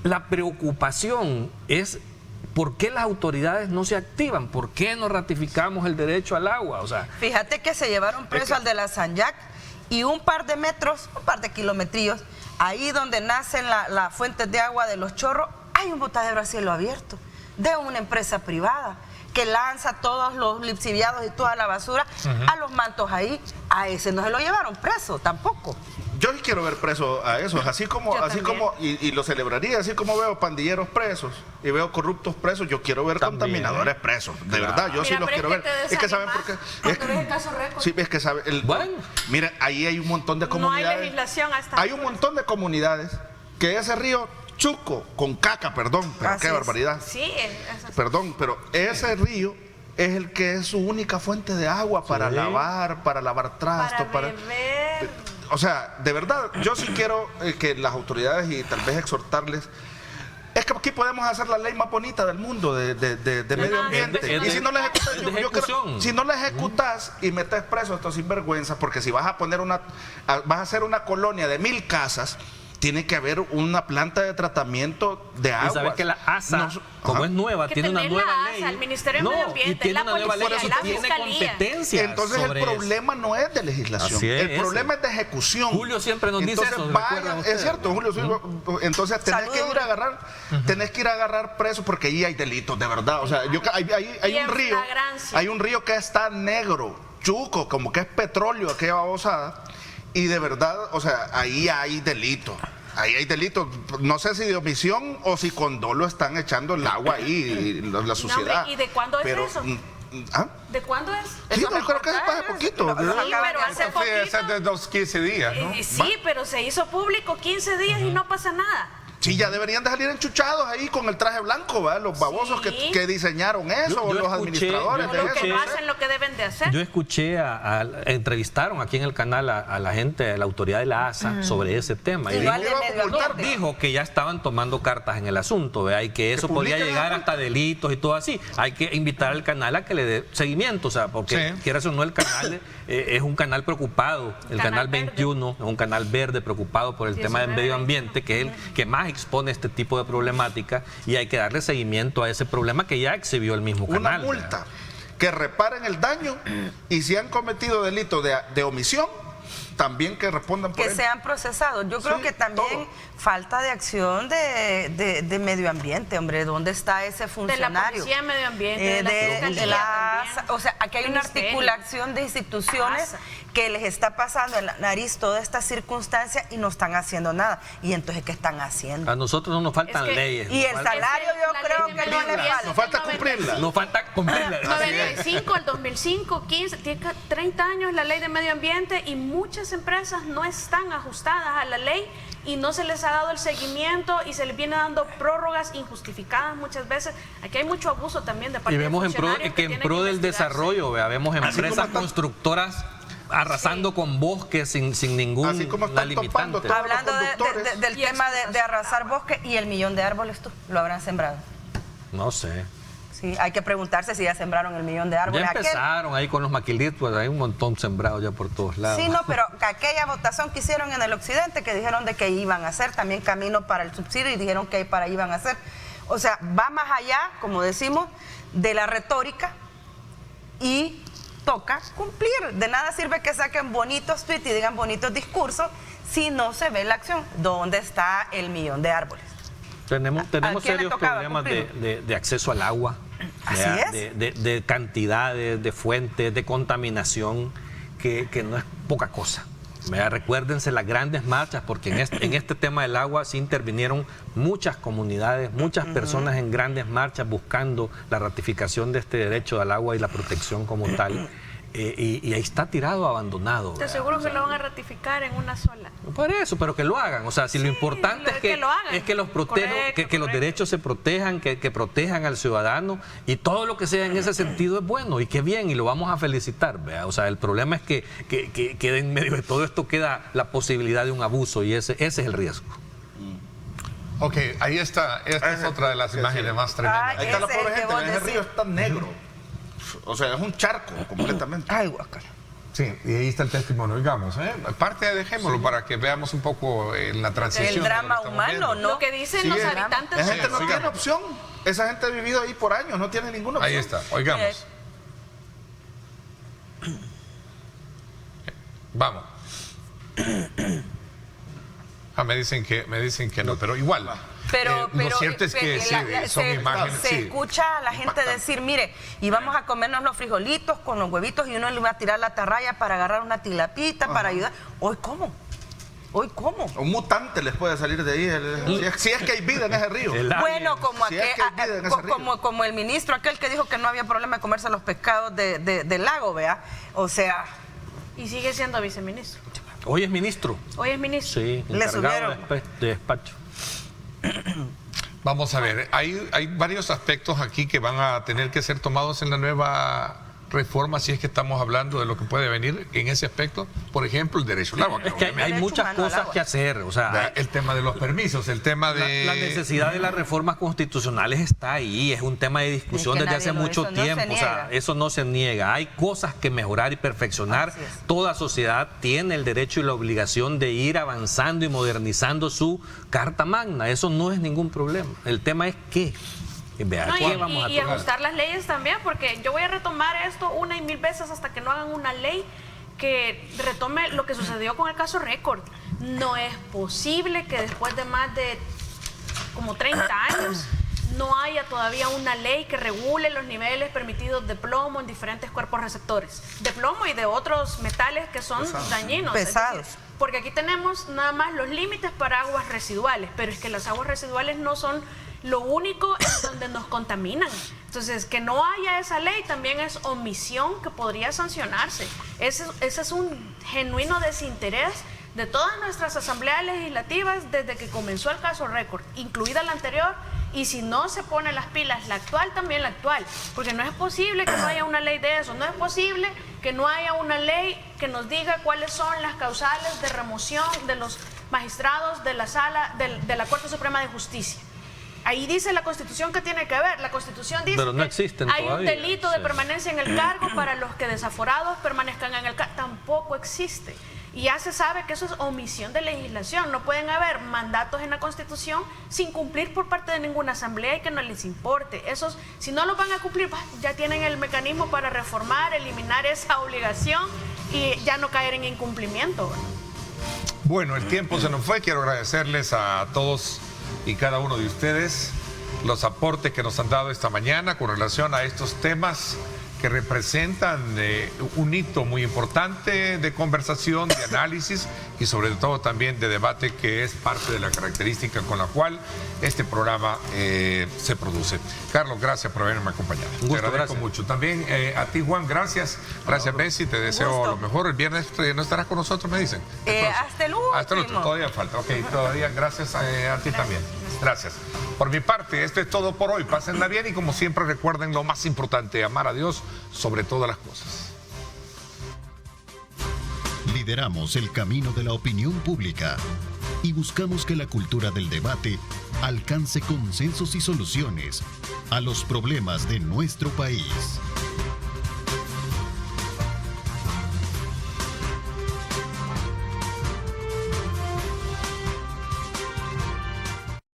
la preocupación es ¿por qué las autoridades no se activan? ¿Por qué no ratificamos el derecho al agua? O sea, Fíjate que se llevaron preso al de la San Jacques y un par de metros, un par de kilometrillos, ahí donde nacen las fuentes de agua de los chorros, hay un botadero a cielo abierto de una empresa privada que lanza todos los lixiviados y toda la basura a los mantos ahí. A ese no se lo llevaron preso tampoco. Yo sí quiero ver presos a esos, así como, y lo celebraría, así como veo pandilleros presos y veo corruptos presos, yo quiero ver contaminadores presos, de verdad, yo sí los quiero ver. Es que ¿saben por qué? Es que, el caso récord. sí, es que sabe, bueno. Mira, ahí hay un montón de comunidades. No hay legislación hasta Hay un montón de comunidades que ese río Chuco, con caca, perdón, pero Así qué es. barbaridad. Sí, Perdón, pero ese río es el que es su única fuente de agua para lavar trastos, para beber. O sea, de verdad, yo sí quiero que las autoridades y tal vez exhortarles. Es que aquí podemos hacer la ley más bonita del mundo de medio ambiente. Y si no la ejecutas, si no la ejecutas y metes preso a estos sinvergüenzas, porque si vas a poner vas a hacer una colonia de 1000 casas, tiene que haber una planta de tratamiento de agua. Y sabes que la ASA, como es nueva, Que tiene una tenés nueva la ley. ASA, el Ministerio de Medio Ambiente, y tiene la una nueva ley policía, y la tiene fiscalía. competencia. Entonces el problema no es de legislación, Así es, el problema es de ejecución. Julio siempre nos dice eso, ¿recuerdan ustedes? Es cierto, Julio. Entonces tenés que ir a agarrar, presos porque ahí hay delitos, de verdad. O sea, hay un río que está negro, chuco, como que es petróleo, aquella babosada, y de verdad, o sea, ahí hay delitos. Ahí hay delitos, no sé si de omisión o si con dolo están echando el agua ahí, la suciedad. ¿Y de cuándo es eso? ¿Ah? ¿De cuándo es? Sí, no, creo que es hace poquito. Sí, pero hace Sí, poquito. es de los 15 días, ¿no? Sí, pero se hizo público 15 días y no pasa nada. Sí, ya deberían de salir enchuchados ahí con el traje blanco, ¿verdad? Los babosos Sí. que diseñaron eso, Yo o los escuché- administradores yo de Los eso. que no no sé. hacen lo que deben de hacer. Yo escuché, entrevistaron aquí en el canal a la gente de la autoridad de la ASA sobre ese tema. Y Igual de dijo- medio ambiente. dijo que ya estaban tomando cartas en el asunto, ¿vea? Y que eso podría publiquen llegar la hasta delitos y todo así. Hay que invitar al canal a que le dé seguimiento, o sea, porque Sí. quieras o no, el canal es un canal preocupado. El Canal canal verde. 21 es un canal verde preocupado por el tema del 19, medio ambiente, que es el que más expone este tipo de problemática, y hay que darle seguimiento a ese problema que ya exhibió el mismo Una canal. multa, que reparen el daño, y si han cometido delitos de omisión, también que respondan por Que él. sean procesados. Yo creo Sí, que también todo. falta de acción de medio ambiente, hombre. ¿Dónde está ese De la funcionario? Policía de Medio Ambiente, de la Fiscalía ASA. también. O sea, aquí hay una Ministerio. articulación de instituciones ASA. que les está pasando en la nariz toda esta circunstancia y no están haciendo nada. Y entonces, ¿qué están haciendo? A nosotros no nos faltan Es que- leyes. Y nos el falta- salario Es que yo la creo ley de que no medio le ambiente falta. Nos falta del cumplirla. Nos falta cumplirla. 95 al 2005, 15, tiene 30 años la ley de medio ambiente y muchas empresas no están ajustadas a la ley y no se les ha dado el seguimiento y se les viene dando prórrogas injustificadas muchas veces. Aquí hay mucho abuso también de parte Y de vemos funcionarios que en tienen pro que del investigarse. desarrollo, vemos como empresas están- constructoras arrasando con bosques sin ningún Así como están topando limitante. todo. Hablando los conductores. del Y tema de arrasar bosque y el millón de árboles, ¿tú lo habrán sembrado? No sé. Sí, hay que preguntarse si ya sembraron el 1.000.000 de árboles. Ya empezaron ahí con los maquilitos, pues hay un montón sembrados ya por todos lados. Sí, no, pero aquella votación que hicieron en el occidente, que dijeron de que iban a hacer, también camino para el subsidio, y dijeron que para iban a hacer. O sea, va más allá, como decimos, de la retórica, y toca cumplir. De nada sirve que saquen bonitos tweets y digan bonitos discursos si no se ve la acción. ¿Dónde está el 1.000.000 de árboles? Tenemos serios problemas de acceso al agua, de cantidades, de fuentes, de contaminación, que no es poca cosa. Recuérdense las grandes marchas, porque en este tema del agua sí intervinieron muchas comunidades, muchas personas en grandes marchas buscando la ratificación de este derecho al agua y la protección como tal. Y ahí está tirado, abandonado. Te aseguro que lo van a ratificar en una sola. Por eso, pero que lo hagan. O sea, si lo importante es que los que los derechos se protejan, que protejan al ciudadano, y todo lo que sea en ese sentido es bueno y qué bien, y lo vamos a felicitar, ¿vea? O sea, el problema es que en medio de todo esto queda la posibilidad de un abuso, y ese es el riesgo. Ok, ahí está. Esta es otra de las imágenes más tremendas. Ahí está la pobre gente, ese río está negro. O sea, es un charco completamente. Ay, guacala. Sí, y ahí está el testimonio, digamos. Aparte, dejémoslo para que veamos un poco la transición. El drama humano, ¿no? Lo que dicen los habitantes. Esa gente no tiene opción. Esa gente ha vivido ahí por años, no tiene ninguna opción. Ahí está, oigamos. Vamos. Me dicen que no, pero igual. Pero lo cierto es que son imágenes. Se escucha a la gente decir, mire, íbamos a comernos los frijolitos con los huevitos, y uno le iba a tirar la atarraya para agarrar una tilapita, para ayudar. ¿Hoy cómo? Un mutante les puede salir de ahí, si es que hay vida en ese río. Bueno, como el ministro aquel que dijo que no había problema de comerse los pescados del lago, ¿vea? O sea... Y sigue siendo viceministro. Hoy es ministro. Le Sí, encargado de despacho. Vamos a ver, hay varios aspectos aquí que van a tener que ser tomados en la nueva reforma, si es que estamos hablando de lo que puede venir en ese aspecto. Por ejemplo, el derecho al agua. Es que hay muchas cosas que hacer. O sea, el tema de los permisos, el tema de... La necesidad de las reformas constitucionales está ahí, es un tema de discusión desde hace mucho tiempo. O sea, eso no se niega. Hay cosas que mejorar y perfeccionar. Toda sociedad tiene el derecho y la obligación de ir avanzando y modernizando su Carta Magna. Eso no es ningún problema. El tema es qué. Y ajustar las leyes también, porque yo voy a retomar esto una y mil veces hasta que no hagan una ley que retome lo que sucedió con el caso Récord. No es posible que después de más de como 30 años no haya todavía una ley que regule los niveles permitidos de plomo en diferentes cuerpos receptores, de plomo y de otros metales que son dañinos. Pesados. Porque aquí tenemos nada más los límites para aguas residuales, pero es que las aguas residuales no son lo único en donde nos contaminan. Entonces, que no haya esa ley también es omisión que podría sancionarse. Ese es un genuino desinterés de todas nuestras asambleas legislativas desde que comenzó el caso Récord, incluida la anterior, y si no se pone las pilas, la actual, también la actual, porque no es posible que no haya una ley de eso, no es posible que no haya una ley que nos diga cuáles son las causales de remoción de los magistrados de la sala de la Corte Suprema de Justicia. Ahí dice la Constitución que tiene que ver. La Constitución dice pero no existen hay todavía. Un delito de permanencia en el cargo para los que desaforados permanezcan en el cargo. Tampoco existe. Y ya se sabe que eso es omisión de legislación. No pueden haber mandatos en la Constitución sin cumplir por parte de ninguna asamblea y que no les importe. Esos, si no los van a cumplir, ya tienen el mecanismo para reformar, eliminar esa obligación y ya no caer en incumplimiento. Bueno, el tiempo se nos fue. Quiero agradecerles a todos y cada uno de ustedes los aportes que nos han dado esta mañana con relación a estos temas que representan un hito muy importante de conversación, de análisis y sobre todo también de debate, que es parte de la característica con la cual este programa se produce. Carlos, gracias por haberme acompañado. Un gusto, te agradezco mucho. También a ti, Juan, gracias. Gracias, Bessie, te deseo lo mejor. El viernes no estarás con nosotros, me dicen. Hasta el último. Hasta el último, todavía falta. Ok, todavía gracias a ti también. Gracias. Por mi parte, esto es todo por hoy. Pásenla bien y como siempre recuerden lo más importante, amar a Dios sobre todas las cosas. Lideramos el camino de la opinión pública y buscamos que la cultura del debate alcance consensos y soluciones a los problemas de nuestro país.